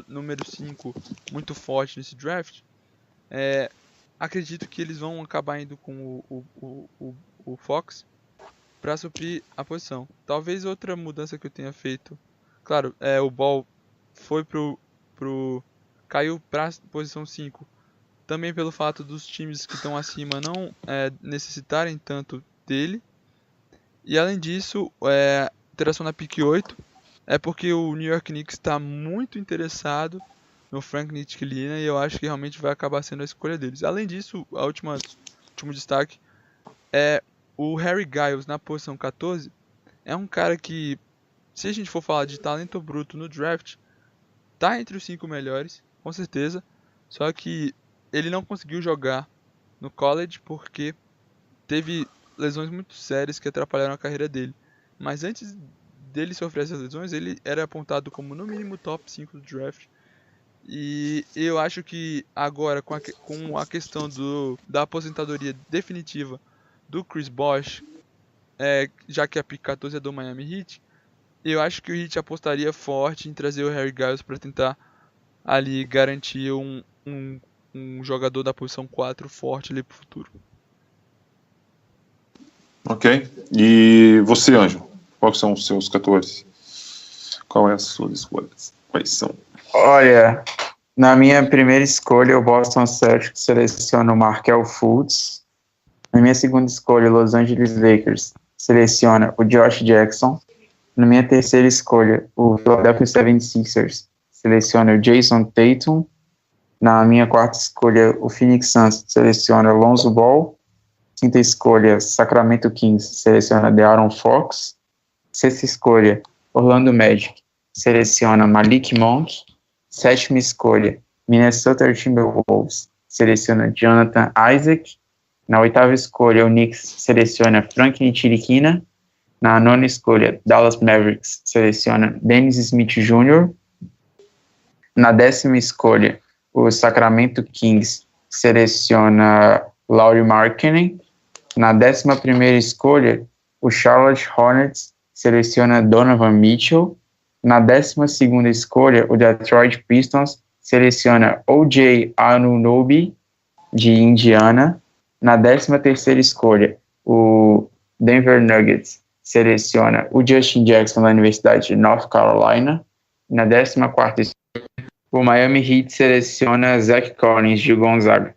número 5 muito forte nesse draft, acredito que eles vão acabar indo com o Fox para suprir a posição. Talvez outra mudança que eu tenha feito, claro, o Ball foi caiu para posição 5, também pelo fato dos times que estão acima não necessitarem tanto dele. E além disso, alteração na pick 8 é porque o New York Knicks está muito interessado no Frank Ntilikina e eu acho que realmente vai acabar sendo a escolha deles. Além disso, último destaque é o Harry Giles na posição 14. É um cara que, se a gente for falar de talento bruto no draft, tá entre os 5 melhores, com certeza. Só que ele não conseguiu jogar no college porque teve lesões muito sérias que atrapalharam a carreira dele. Mas antes dele sofrer essas lesões, ele era apontado como no mínimo top 5 do draft. E eu acho que agora, com a questão da aposentadoria definitiva do Chris Bosh, já que a pick 14 é do Miami Heat, eu acho que o Heat apostaria forte em trazer o Harry Giles para tentar ali garantir um jogador da posição 4 forte ali pro futuro. Ok. E você, Ângelo? Quais são os seus 14? Qual é as suas escolhas? Quais são? Olha, na minha primeira escolha, o Boston Celtics seleciona o Markelle Fultz. Na minha segunda escolha, o Los Angeles Lakers seleciona o Josh Jackson. Na minha terceira escolha, o Philadelphia 76ers seleciona o Jason Tatum. Na minha quarta escolha, o Phoenix Suns seleciona o Lonzo Ball. Quinta escolha, Sacramento Kings seleciona De'Aaron Fox. Sexta escolha, Orlando Magic seleciona Malik Monk. Sétima escolha, Minnesota Timberwolves seleciona Jonathan Isaac. Na oitava escolha, o Knicks seleciona Frank Ntilikina. Na nona escolha, Dallas Mavericks seleciona Dennis Smith Jr. Na décima escolha, o Sacramento Kings seleciona Lauri Markkanen. Na 11ª escolha, o Charlotte Hornets seleciona Donovan Mitchell. Na 12ª escolha, o Detroit Pistons seleciona O.J. Anunoby, de Indiana. Na 13ª escolha, o Denver Nuggets seleciona o Justin Jackson, da Universidade de North Carolina. Na 14ª escolha, o Miami Heat seleciona Zach Collins, de Gonzaga.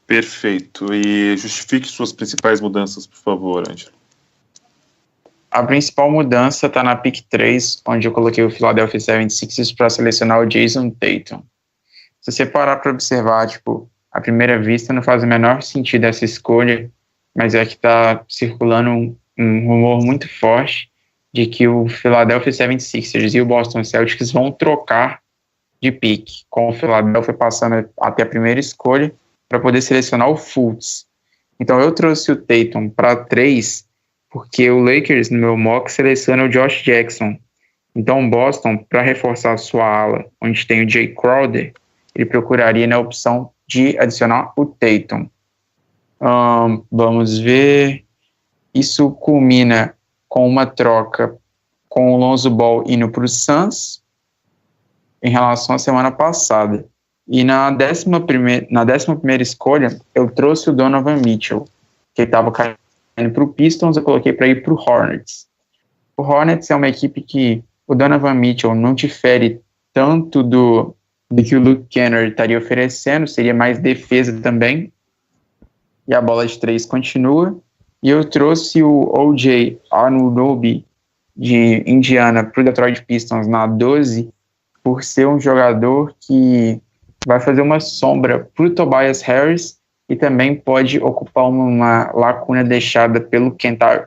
Perfeito. E justifique suas principais mudanças, por favor, Ângelo. A principal mudança está na pick 3, onde eu coloquei o Philadelphia 76ers para selecionar o Jason Tatum. Se você parar para observar, à primeira vista não faz o menor sentido essa escolha, mas é que está circulando um rumor muito forte de que o Philadelphia 76ers e o Boston Celtics vão trocar de pique, com o Philadelphia passando até a primeira escolha para poder selecionar o Fultz. Então eu trouxe o Tatum para 3, porque o Lakers, no meu mock, seleciona o Josh Jackson. Então o Boston, para reforçar a sua ala, onde tem o Jay Crowder, ele procuraria na opção de adicionar o Tatum. Vamos ver. Isso culmina com uma troca com o Lonzo Ball indo para o Suns em relação à semana passada. E na 11ª escolha, eu trouxe o Donovan Mitchell, que estava caindo para o Pistons, eu coloquei para ir para o Hornets. O Hornets é uma equipe que o Donovan Mitchell não difere tanto do que o Luke Kennard estaria oferecendo, seria mais defesa também. E a bola de 3 continua. E eu trouxe o O.J. Anunoby, de Indiana, para o Detroit Pistons na 12, por ser um jogador que vai fazer uma sombra para o Tobias Harris e também pode ocupar uma lacuna deixada pelo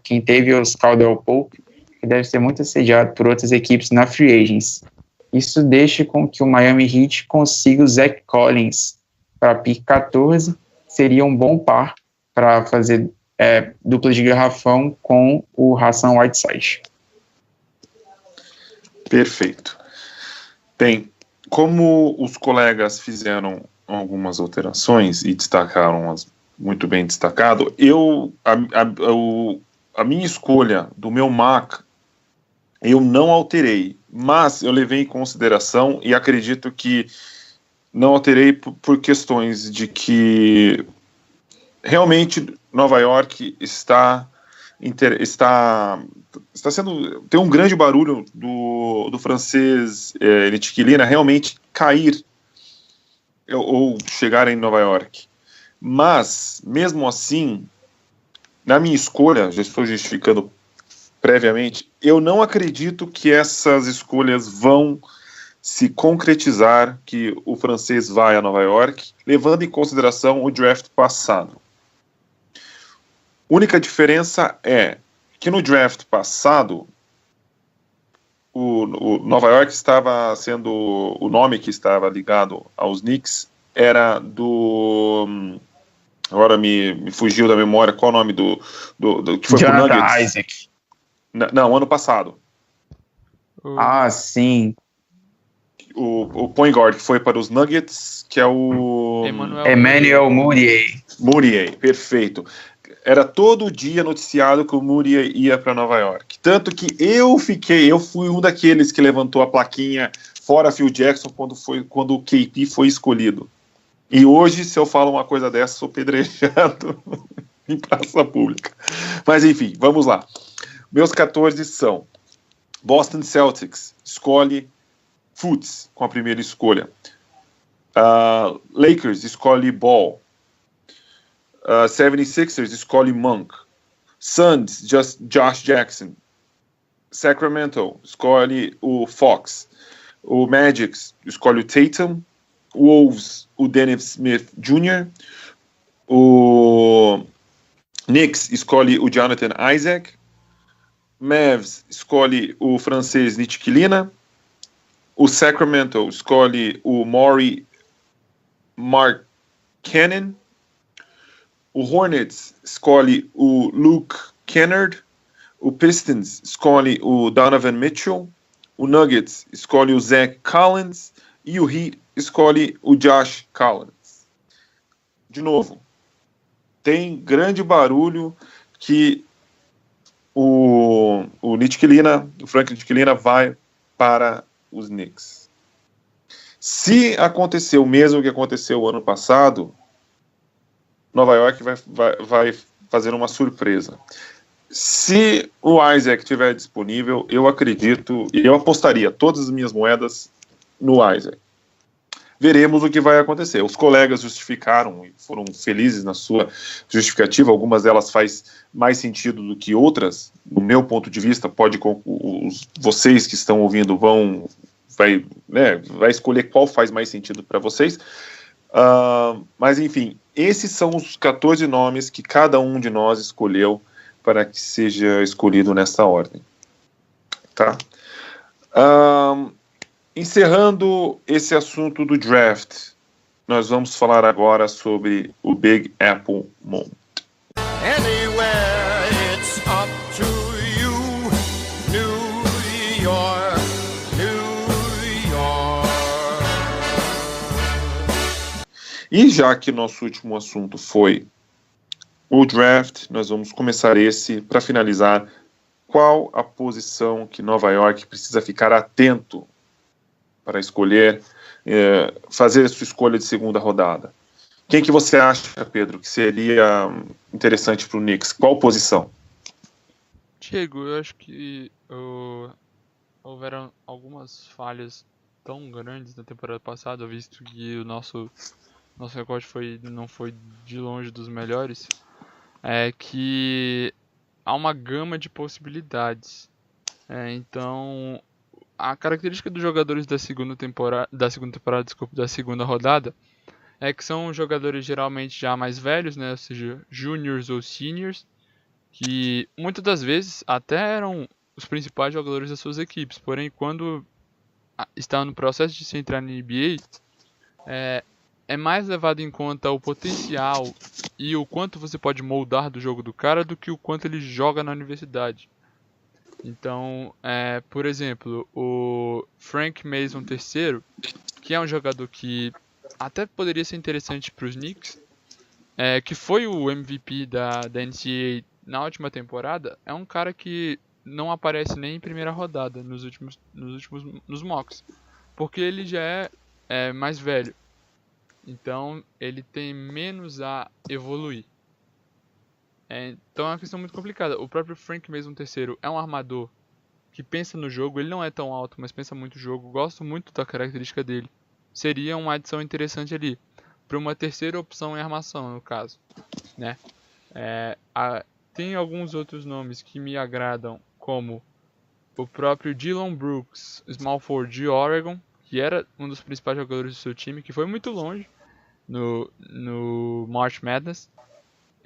quem teve os Caldwell Pope, que deve ser muito assediado por outras equipes na Free Agents. Isso deixa com que o Miami Heat consiga o Zach Collins para pick 14, seria um bom par para fazer dupla de garrafão com o Hassan Whiteside. Perfeito. Bem, como os colegas fizeram algumas alterações e destacaram muito bem destacado, a minha escolha do meu MAC eu não alterei, mas eu levei em consideração e acredito que não alterei por questões de que realmente Nova York tem um grande barulho do francês Nitiquilina realmente cair ou chegar em Nova York. Mas, mesmo assim, na minha escolha, já estou justificando previamente, eu não acredito que essas escolhas vão se concretizar, que o francês vai a Nova York, levando em consideração o draft passado. Única diferença é que no draft passado, o Nova York estava sendo, o nome que estava ligado aos Knicks era do, agora me fugiu da memória, qual o nome do que foi pro Nuggets? Isaac. Não, ano passado. Sim. O point guard que foi para os Nuggets, que é o Emmanuel Mudiay. Mudiay, perfeito. Era todo dia noticiado que o Mudiay ia para Nova York. Tanto que eu fui um daqueles que levantou a plaquinha fora Phil Jackson quando o KP foi escolhido. E hoje, se eu falo uma coisa dessa, sou pedrejado em praça pública. Mas enfim, vamos lá. Meus 14 são: Boston Celtics escolhe Fultz com a primeira escolha. Lakers escolhe Ball. 76ers escolhe Monk. Suns, Josh Jackson. Sacramento escolhe o Fox. O Magic escolhe o Tatum. Wolves, o Dennis Smith Jr. O Knicks escolhe o Jonathan Isaac. Mavs escolhe o francês Nitiquilina. O Sacramento escolhe o Maury Markkanen. O Hornets escolhe o Luke Kennard. O Pistons escolhe o Donovan Mitchell. O Nuggets escolhe o Zach Collins. E o Heat escolhe o Josh Collins. De novo, tem grande barulho que o Nitiquilina, o Frank Nitiquilina vai para os Knicks. Se acontecer o mesmo que aconteceu ano passado, Nova York vai fazer uma surpresa. Se o Isaac estiver disponível, eu acredito, e eu apostaria todas as minhas moedas no Isaac. Veremos o que vai acontecer. Os colegas justificaram e foram felizes na sua justificativa. Algumas delas faz mais sentido do que outras. No meu ponto de vista, vocês que estão ouvindo vai escolher qual faz mais sentido para vocês. Mas, enfim, esses são os 14 nomes que cada um de nós escolheu para que seja escolhido nessa ordem. Tá? Encerrando esse assunto do draft, nós vamos falar agora sobre o Big Apple Moment. Anywhere it's up to you, New York, New York. E já que nosso último assunto foi o draft, nós vamos começar esse para finalizar. Qual a posição que Nova York precisa ficar atento para escolher, fazer a sua escolha de segunda rodada? Quem que você acha, Pedro, que seria interessante para o Knicks? Qual posição? Diego, eu acho que houveram algumas falhas tão grandes na temporada passada, visto que o nosso recorde não foi de longe dos melhores, que há uma gama de possibilidades. Então, a característica dos jogadores da segunda rodada é que são jogadores geralmente já mais velhos, né, ou seja, juniors ou seniors, que muitas das vezes até eram os principais jogadores das suas equipes, porém quando está no processo de se entrar na NBA, é mais levado em conta o potencial e o quanto você pode moldar do jogo do cara do que o quanto ele joga na universidade. Então, por exemplo, o Frank Mason III, que é um jogador que até poderia ser interessante para os Knicks, que foi o MVP da NCAA na última temporada, é um cara que não aparece nem em primeira rodada nos mocks, porque ele já é mais velho, então ele tem menos a evoluir. Então é uma questão muito complicada. O próprio Frank Mason III é um armador que pensa no jogo, ele não é tão alto, mas pensa muito no jogo, gosto muito da característica dele. Seria uma adição interessante ali, para uma terceira opção em armação, no caso, né? Tem alguns outros nomes que me agradam, como o próprio Dillon Brooks, small forward de Oregon, que era um dos principais jogadores do seu time, que foi muito longe no March Madness.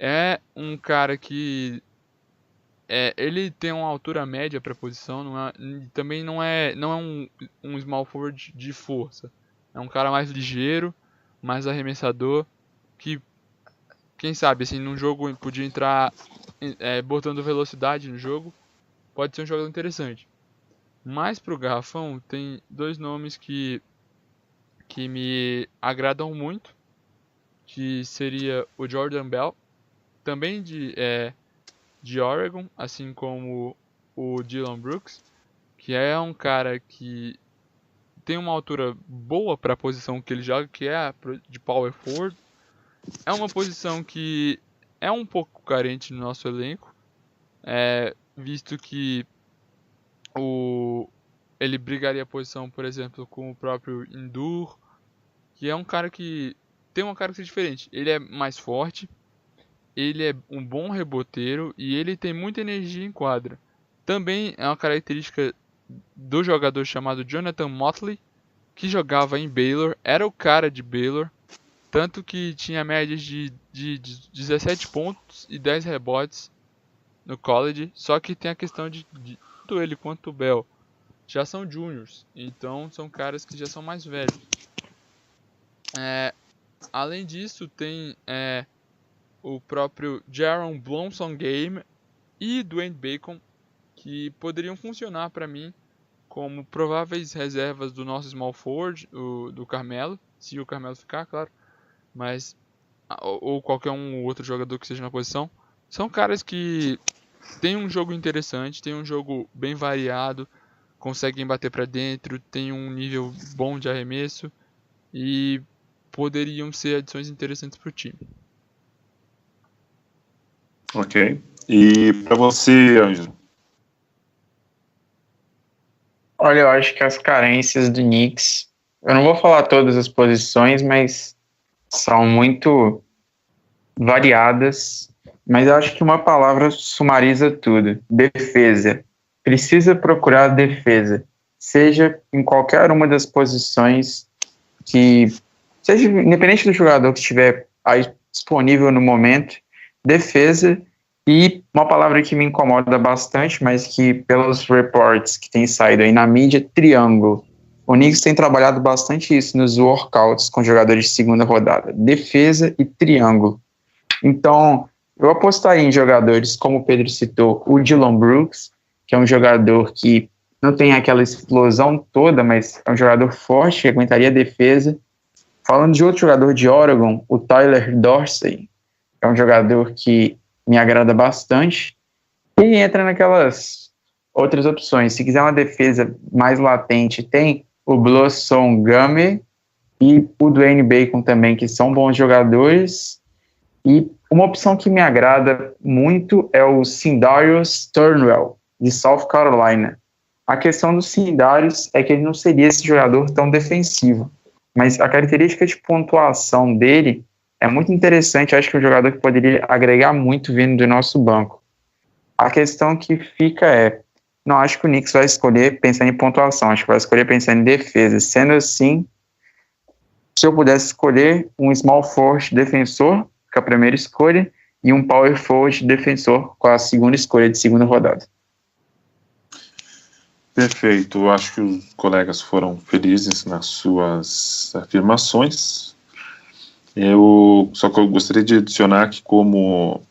É um cara que ele tem uma altura média para a posição, também não é um small forward de força. É um cara mais ligeiro, mais arremessador, que, quem sabe, assim, num jogo podia entrar botando velocidade no jogo, pode ser um jogador interessante. Mas pro garrafão, tem dois nomes que me agradam muito, que seria o Jordan Bell, também de Oregon, assim como o Dillon Brooks, que é um cara que tem uma altura boa para a posição que ele joga, que é a de power forward. É uma posição que é um pouco carente no nosso elenco, visto que ele brigaria a posição, por exemplo, com o próprio Indur, que é um cara que tem uma característica diferente. Ele é mais forte, ele é um bom reboteiro e ele tem muita energia em quadra. Também é uma característica do jogador chamado Jonathan Motley, que jogava em Baylor, era o cara de Baylor, tanto que tinha médias de 17 pontos e 10 rebotes no college, só que tem a questão de tanto ele quanto o Bell já são juniors, então são caras que já são mais velhos. Além disso, tem o próprio Jaron Blomsongame e Dwayne Bacon, que poderiam funcionar para mim como prováveis reservas do nosso small forward, do Carmelo, se o Carmelo ficar, claro, mas ou qualquer um outro jogador que seja na posição. São caras que têm um jogo interessante, têm um jogo bem variado, conseguem bater para dentro, têm um nível bom de arremesso e poderiam ser adições interessantes para o time. Ok. E para você, Ângelo? Olha, eu acho que as carências do Knicks, eu não vou falar todas as posições, mas são muito variadas, mas eu acho que uma palavra sumariza tudo: defesa. Precisa procurar defesa, seja em qualquer uma das posições, que seja independente do jogador que estiver aí disponível no momento, defesa. E uma palavra que me incomoda bastante, mas que pelos reports que tem saído aí na mídia, triângulo. O Knicks tem trabalhado bastante isso nos workouts com jogadores de segunda rodada, defesa e triângulo. Então, eu apostaria em jogadores, como o Pedro citou, o Dillon Brooks, que é um jogador que não tem aquela explosão toda, mas é um jogador forte, que aguentaria a defesa. Falando de outro jogador de Oregon, o Tyler Dorsey, é um jogador que me agrada bastante. E entra naquelas outras opções. Se quiser uma defesa mais latente, tem o Blossom Game e o Dwayne Bacon também, que são bons jogadores. E uma opção que me agrada muito é o Sindarius Turnwell, de South Carolina. A questão do Sindarius é que ele não seria esse jogador tão defensivo, mas a característica de pontuação dele é muito interessante. Acho que é um jogador que poderia agregar muito vindo do nosso banco. A questão que fica é, não acho que o Knicks vai escolher pensando em pontuação, acho que vai escolher pensando em defesa. Sendo assim, se eu pudesse escolher um small forward defensor com a primeira escolha e um power forward defensor com a segunda escolha de segunda rodada. Perfeito, acho que os colegas foram felizes nas suas afirmações. Eu só gostaria de adicionar que, como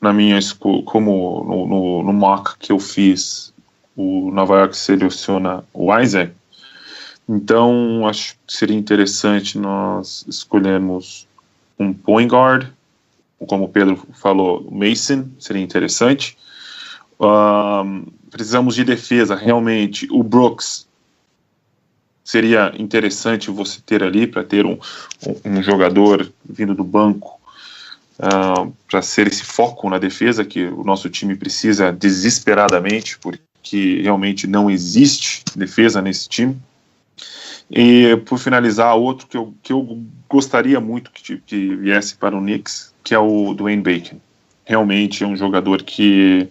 na minha como no mock que eu fiz, o Nova York seleciona o Isaac, então acho que seria interessante nós escolhermos um point guard, como o Pedro falou, o Mason seria interessante. Precisamos de defesa, realmente. O Brooks seria interessante você ter ali, para ter um jogador vindo do banco, para ser esse foco na defesa que o nosso time precisa desesperadamente, porque realmente não existe defesa nesse time. E, por finalizar, outro que eu gostaria muito que viesse para o Knicks, que é o Dwayne Bacon. Realmente é um jogador que,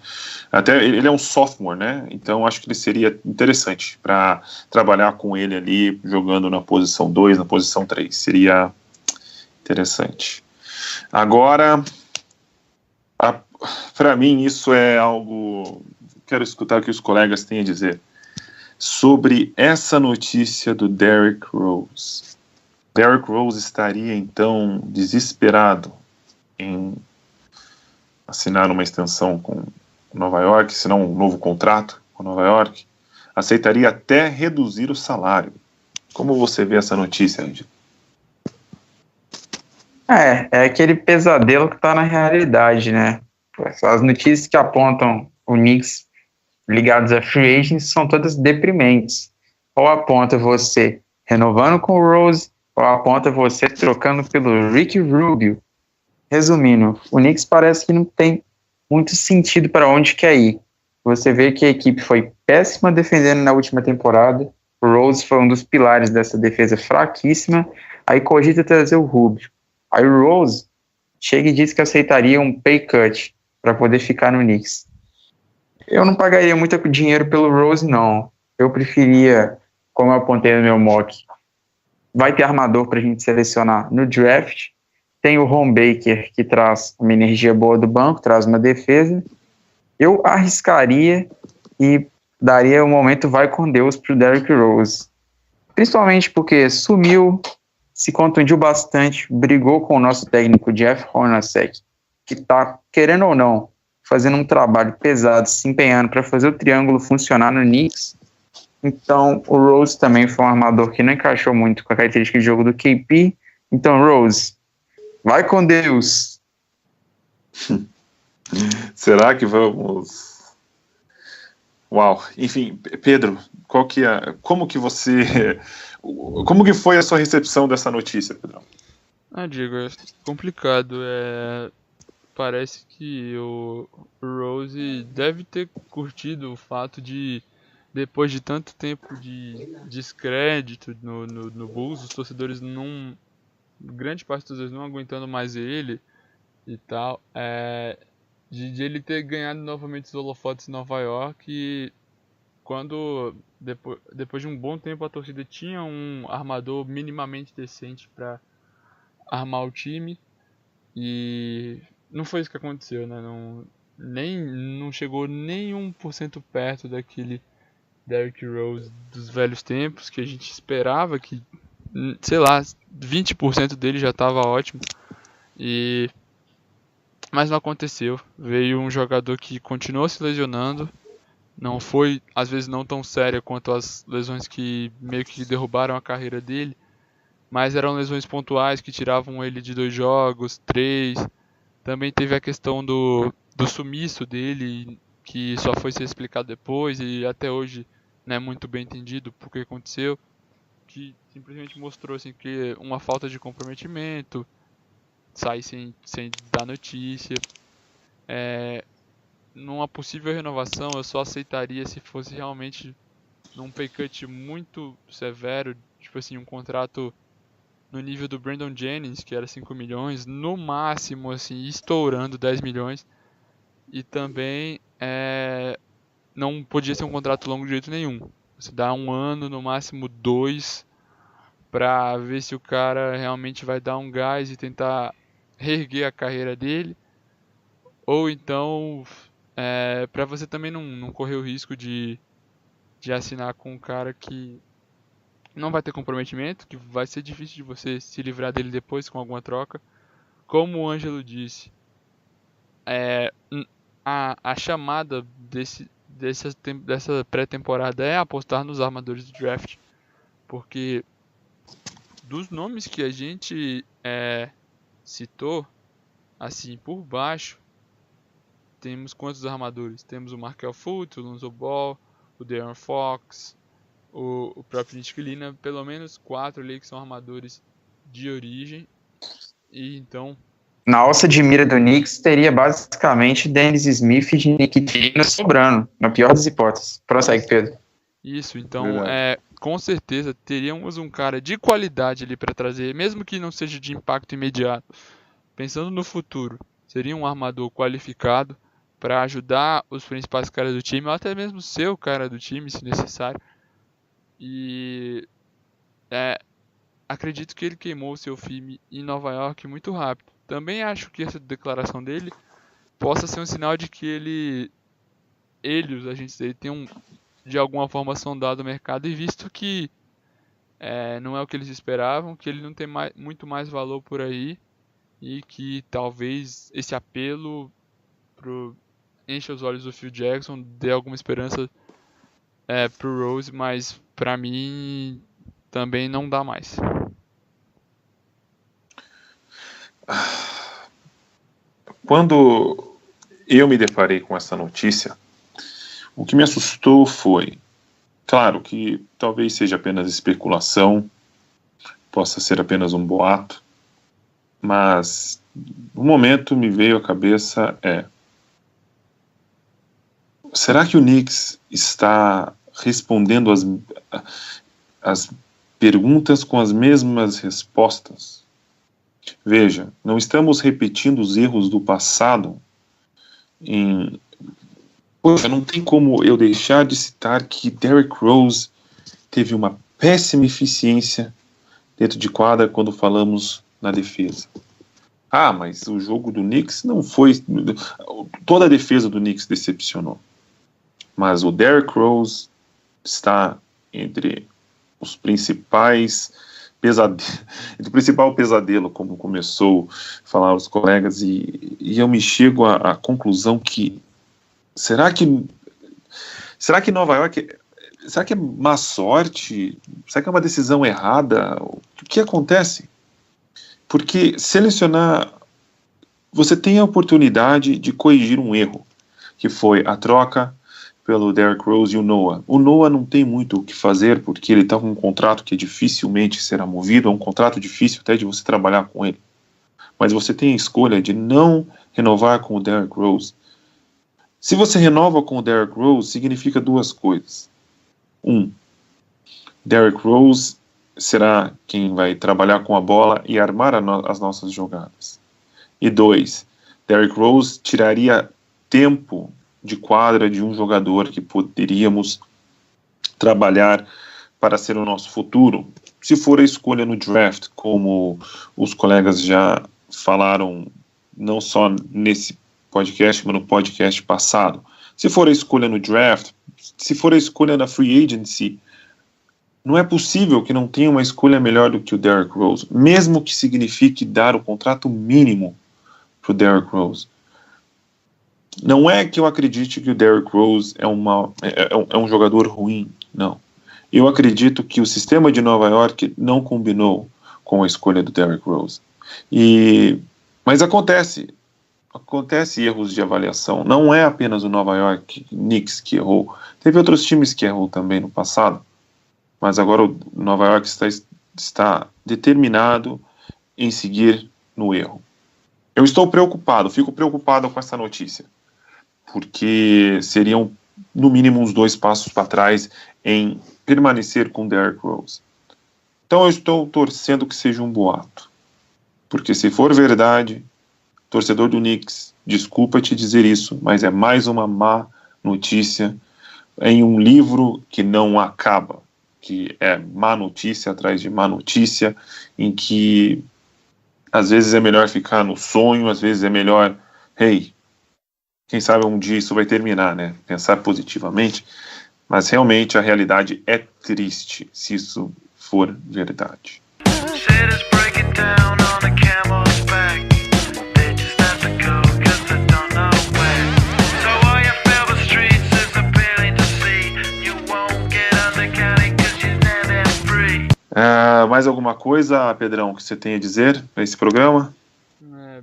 até ele é um sophomore, né? Então acho que ele seria interessante para trabalhar com ele ali, jogando na posição 2, na posição 3. Seria interessante. Agora, para mim, isso é algo. Quero escutar o que os colegas têm a dizer sobre essa notícia do Derrick Rose. Derrick Rose estaria, então, desesperado em assinar uma extensão com Nova York, se não um novo contrato com Nova York, aceitaria até reduzir o salário. Como você vê essa notícia, Andy? É aquele pesadelo que está na realidade, né? As notícias que apontam o Knicks ligados a free agents são todas deprimentes. Ou aponta você renovando com o Rose, ou aponta você trocando pelo Ricky Rubio. Resumindo, o Knicks parece que não tem muito sentido para onde quer ir. Você vê que a equipe foi péssima defendendo na última temporada, o Rose foi um dos pilares dessa defesa fraquíssima, aí cogita trazer o Rubio. Aí o Rose chega e diz que aceitaria um pay cut para poder ficar no Knicks. Eu não pagaria muito dinheiro pelo Rose, não. Eu preferia, como eu apontei no meu mock, vai ter armador para a gente selecionar no draft. Tem o Ron Baker, que traz uma energia boa do banco, traz uma defesa. Eu arriscaria e daria o momento vai com Deus para o Derrick Rose. Principalmente porque sumiu, se contundiu bastante, brigou com o nosso técnico Jeff Hornacek, que está, querendo ou não, fazendo um trabalho pesado, se empenhando para fazer o triângulo funcionar no Knicks. Então, o Rose também foi um armador que não encaixou muito com a característica de jogo do KP. Então, Rose, vai com Deus. Será que vamos? Uau. Enfim, Pedro, como que foi a sua recepção dessa notícia, Pedro? Diego, é complicado. Parece que o Rose deve ter curtido o fato de, depois de tanto tempo de descrédito no Bulls, os torcedores não, grande parte dos torcedores não aguentando mais ele e tal, de ele ter ganhado novamente os holofotes em Nova York, e quando depois de um bom tempo a torcida tinha um armador minimamente decente para armar o time, e não foi isso que aconteceu, né? Não chegou nem 1% perto Derrick Rose dos velhos tempos, que a gente esperava que, sei lá, 20% dele já estava ótimo. Mas não aconteceu. Veio um jogador que continuou se lesionando. Não foi, às vezes, não tão séria quanto as lesões que meio que derrubaram a carreira dele. Mas eram lesões pontuais que tiravam ele de 2 jogos, 3. Também teve a questão do sumiço dele, que só foi ser explicado depois e até hoje não é muito bem entendido por que aconteceu. Que simplesmente mostrou assim, que uma falta de comprometimento, sair sem dar notícia. Numa possível renovação, eu só aceitaria se fosse realmente num pay cut muito severo, tipo assim, um contrato no nível do Brandon Jennings, que era 5 milhões, no máximo, assim, estourando 10 milhões. E também não podia ser um contrato longo de jeito nenhum. Você dá 1 ano, no máximo 2, pra ver se o cara realmente vai dar um gás e tentar reerguer a carreira dele. Ou então, pra você também não correr o risco de assinar com um cara que não vai ter comprometimento, que vai ser difícil de você se livrar dele depois com alguma troca. Como o Ângelo disse, a chamada dessa pré-temporada é apostar nos armadores do draft, porque dos nomes que a gente citou, assim, por baixo, temos quantos armadores? Temos o Markelle Fultz, o Lonzo Ball, o De'Aaron Fox, o próprio Nick Lina, pelo menos 4 ali que são armadores de origem. E então, Na alça de mira do Knicks teria basicamente Dennis Smith e Nick Dino sobrando, na pior das hipóteses. Prossegue, Pedro. isso, então com certeza teríamos um cara de qualidade ali para trazer, mesmo que não seja de impacto imediato. Pensando no futuro, seria um armador qualificado para ajudar os principais caras do time, ou até mesmo ser o cara do time, se necessário. E acredito que ele queimou o seu filme em Nova York muito rápido. Também acho que essa declaração dele possa ser um sinal de que os agentes dele, tenham de alguma forma sondado o mercado e visto que não é o que eles esperavam, que ele não tem muito mais valor por aí e que talvez esse apelo encha os olhos do Phil Jackson, dê alguma esperança pro Rose, mas pra mim também não dá mais. Quando eu me deparei com essa notícia, o que me assustou foi, claro que talvez seja apenas especulação, possa ser apenas um boato, mas no momento me veio à cabeça será que o Knicks está respondendo as perguntas com as mesmas respostas? Veja, não estamos repetindo os erros do passado. Poxa, não tem como eu deixar de citar que Derrick Rose teve uma péssima eficiência dentro de quadra quando falamos na defesa. Mas o jogo do Knicks não foi... Toda a defesa do Knicks decepcionou. Mas o Derrick Rose está entre os principais o principal pesadelo, como começou a falar os colegas, e eu me chego à conclusão que será que Nova York, será que é má sorte? Será que é uma decisão errada? O que acontece? Porque você tem a oportunidade de corrigir um erro, que foi a troca pelo Derrick Rose e o Noah. O Noah não tem muito o que fazer, porque ele está com um contrato que dificilmente será movido, é um contrato difícil até de você trabalhar com ele. Mas você tem a escolha de não renovar com o Derrick Rose. Se você renova com o Derrick Rose, significa 2 coisas. 1. Derrick Rose será quem vai trabalhar com a bola e armar as nossas jogadas. E 2. Derrick Rose tiraria tempo de quadra de um jogador que poderíamos trabalhar para ser o nosso futuro. Se for a escolha no draft, como os colegas já falaram, não só nesse podcast, mas no podcast passado, se for a escolha no draft, se for a escolha da Free Agency, não é possível que não tenha uma escolha melhor do que o Derrick Rose, mesmo que signifique dar o contrato mínimo para o Derrick Rose. Não é que eu acredite que o Derrick Rose é um jogador ruim, não. Eu acredito que o sistema de Nova York não combinou com a escolha do Derrick Rose. Mas acontece erros de avaliação. Não é apenas o Nova York Knicks que errou. Teve outros times que errou também no passado. Mas agora o Nova York está determinado em seguir no erro. Eu estou preocupado, fico preocupado com essa notícia. Porque seriam, no mínimo, uns 2 passos para trás em permanecer com Derrick Rose. Então eu estou torcendo que seja um boato. Porque se for verdade, torcedor do Knicks, desculpa te dizer isso, mas é mais uma má notícia em um livro que não acaba, que é má notícia atrás de má notícia, em que às vezes é melhor ficar no sonho, às vezes é melhor, quem sabe um dia isso vai terminar, né? Pensar positivamente, mas realmente a realidade é triste se isso for verdade. Mais alguma coisa, Pedrão, que você tem a dizer para esse programa?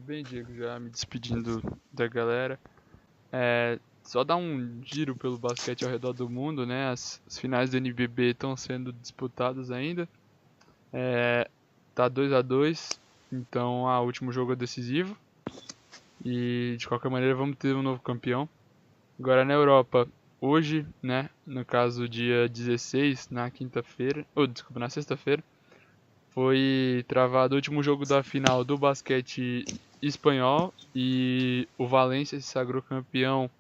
Bem, Diego, já me despedindo da galera. Só dar um giro pelo basquete ao redor do mundo, né? As finais do NBB estão sendo disputadas ainda. Tá 2-2, então o último jogo é decisivo. E de qualquer maneira vamos ter um novo campeão. Agora na Europa, hoje, né? No caso dia 16, na sexta-feira, foi travado o último jogo da final do basquete espanhol e o Valência se sagrou campeão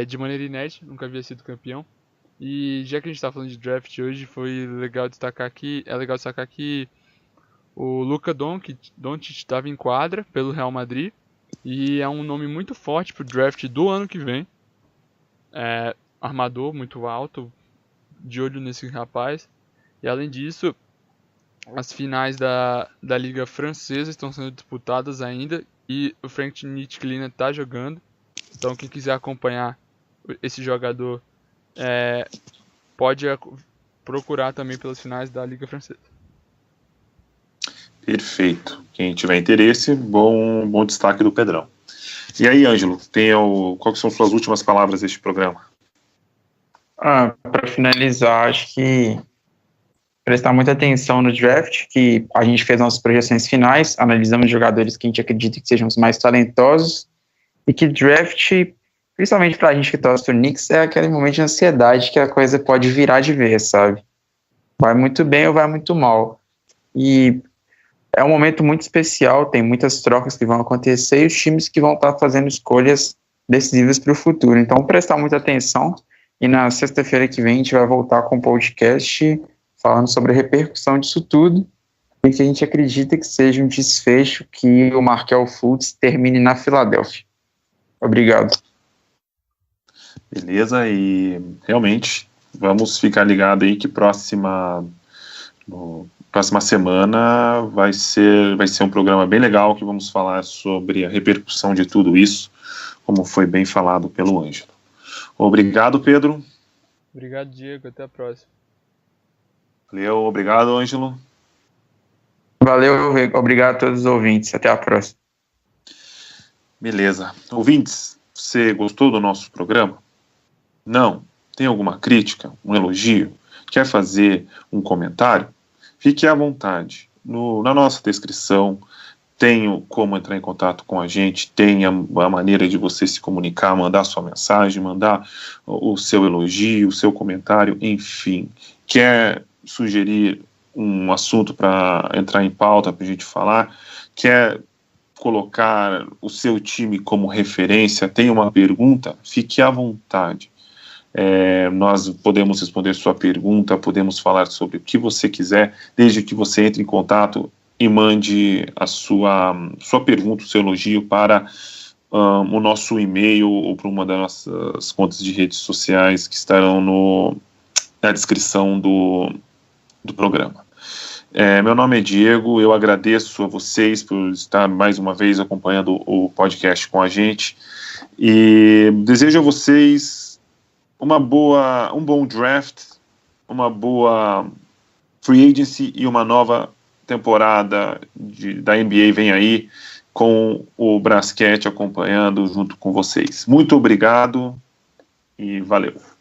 de maneira inédita, nunca havia sido campeão. E já que a gente está falando de draft hoje, é legal destacar que o Luka Doncic estava em quadra pelo Real Madrid e é um nome muito forte para o draft do ano que vem. Armador muito alto, de olho nesse rapaz. E além disso, as finais da Liga Francesa estão sendo disputadas ainda e o Frank Ntilikina está jogando. Então quem quiser acompanhar esse jogador pode procurar também pelas finais da Liga Francesa. Perfeito. Quem tiver interesse, bom destaque do Pedrão. E aí, Ângelo, quais são suas últimas palavras deste programa? Para finalizar, acho que prestar muita atenção no draft, que a gente fez nossas projeções finais, analisamos jogadores que a gente acredita que sejam os mais talentosos, e que draft, principalmente pra gente que torce pro Knicks, é aquele momento de ansiedade que a coisa pode virar de vez, sabe? Vai muito bem ou vai muito mal. E é um momento muito especial, tem muitas trocas que vão acontecer e os times que vão estar fazendo escolhas decisivas para o futuro. Então, prestar muita atenção, e na sexta-feira que vem a gente vai voltar com um podcast falando sobre a repercussão disso tudo e que a gente acredita que seja um desfecho que o Markelle Fultz termine na Filadélfia. Obrigado. Beleza, e realmente vamos ficar ligado aí que próxima semana vai ser um programa bem legal que vamos falar sobre a repercussão de tudo isso, como foi bem falado pelo Ângelo. Obrigado, Pedro. Obrigado, Diego. Até a próxima. Valeu, obrigado, Ângelo. Valeu, obrigado a todos os ouvintes. Até a próxima. Beleza. Ouvintes, você gostou do nosso programa? Não? Tem alguma crítica, um elogio? Quer fazer um comentário? Fique à vontade. Na nossa descrição tem como entrar em contato com a gente, tem a maneira de você se comunicar, mandar sua mensagem, mandar o seu elogio, o seu comentário, enfim. Quer sugerir um assunto para entrar em pauta para a gente falar? Quer colocar o seu time como referência? Tem uma pergunta? Fique à vontade. Nós podemos responder sua pergunta, podemos falar sobre o que você quiser, desde que você entre em contato e mande a sua pergunta, o seu elogio para o nosso e-mail ou para uma das nossas contas de redes sociais que estarão na descrição do programa. Meu nome é Diego, eu agradeço a vocês por estar mais uma vez acompanhando o podcast com a gente e desejo a vocês um bom draft, uma boa free agency e uma nova temporada da NBA vem aí com o Brasquete acompanhando junto com vocês. Muito obrigado e valeu.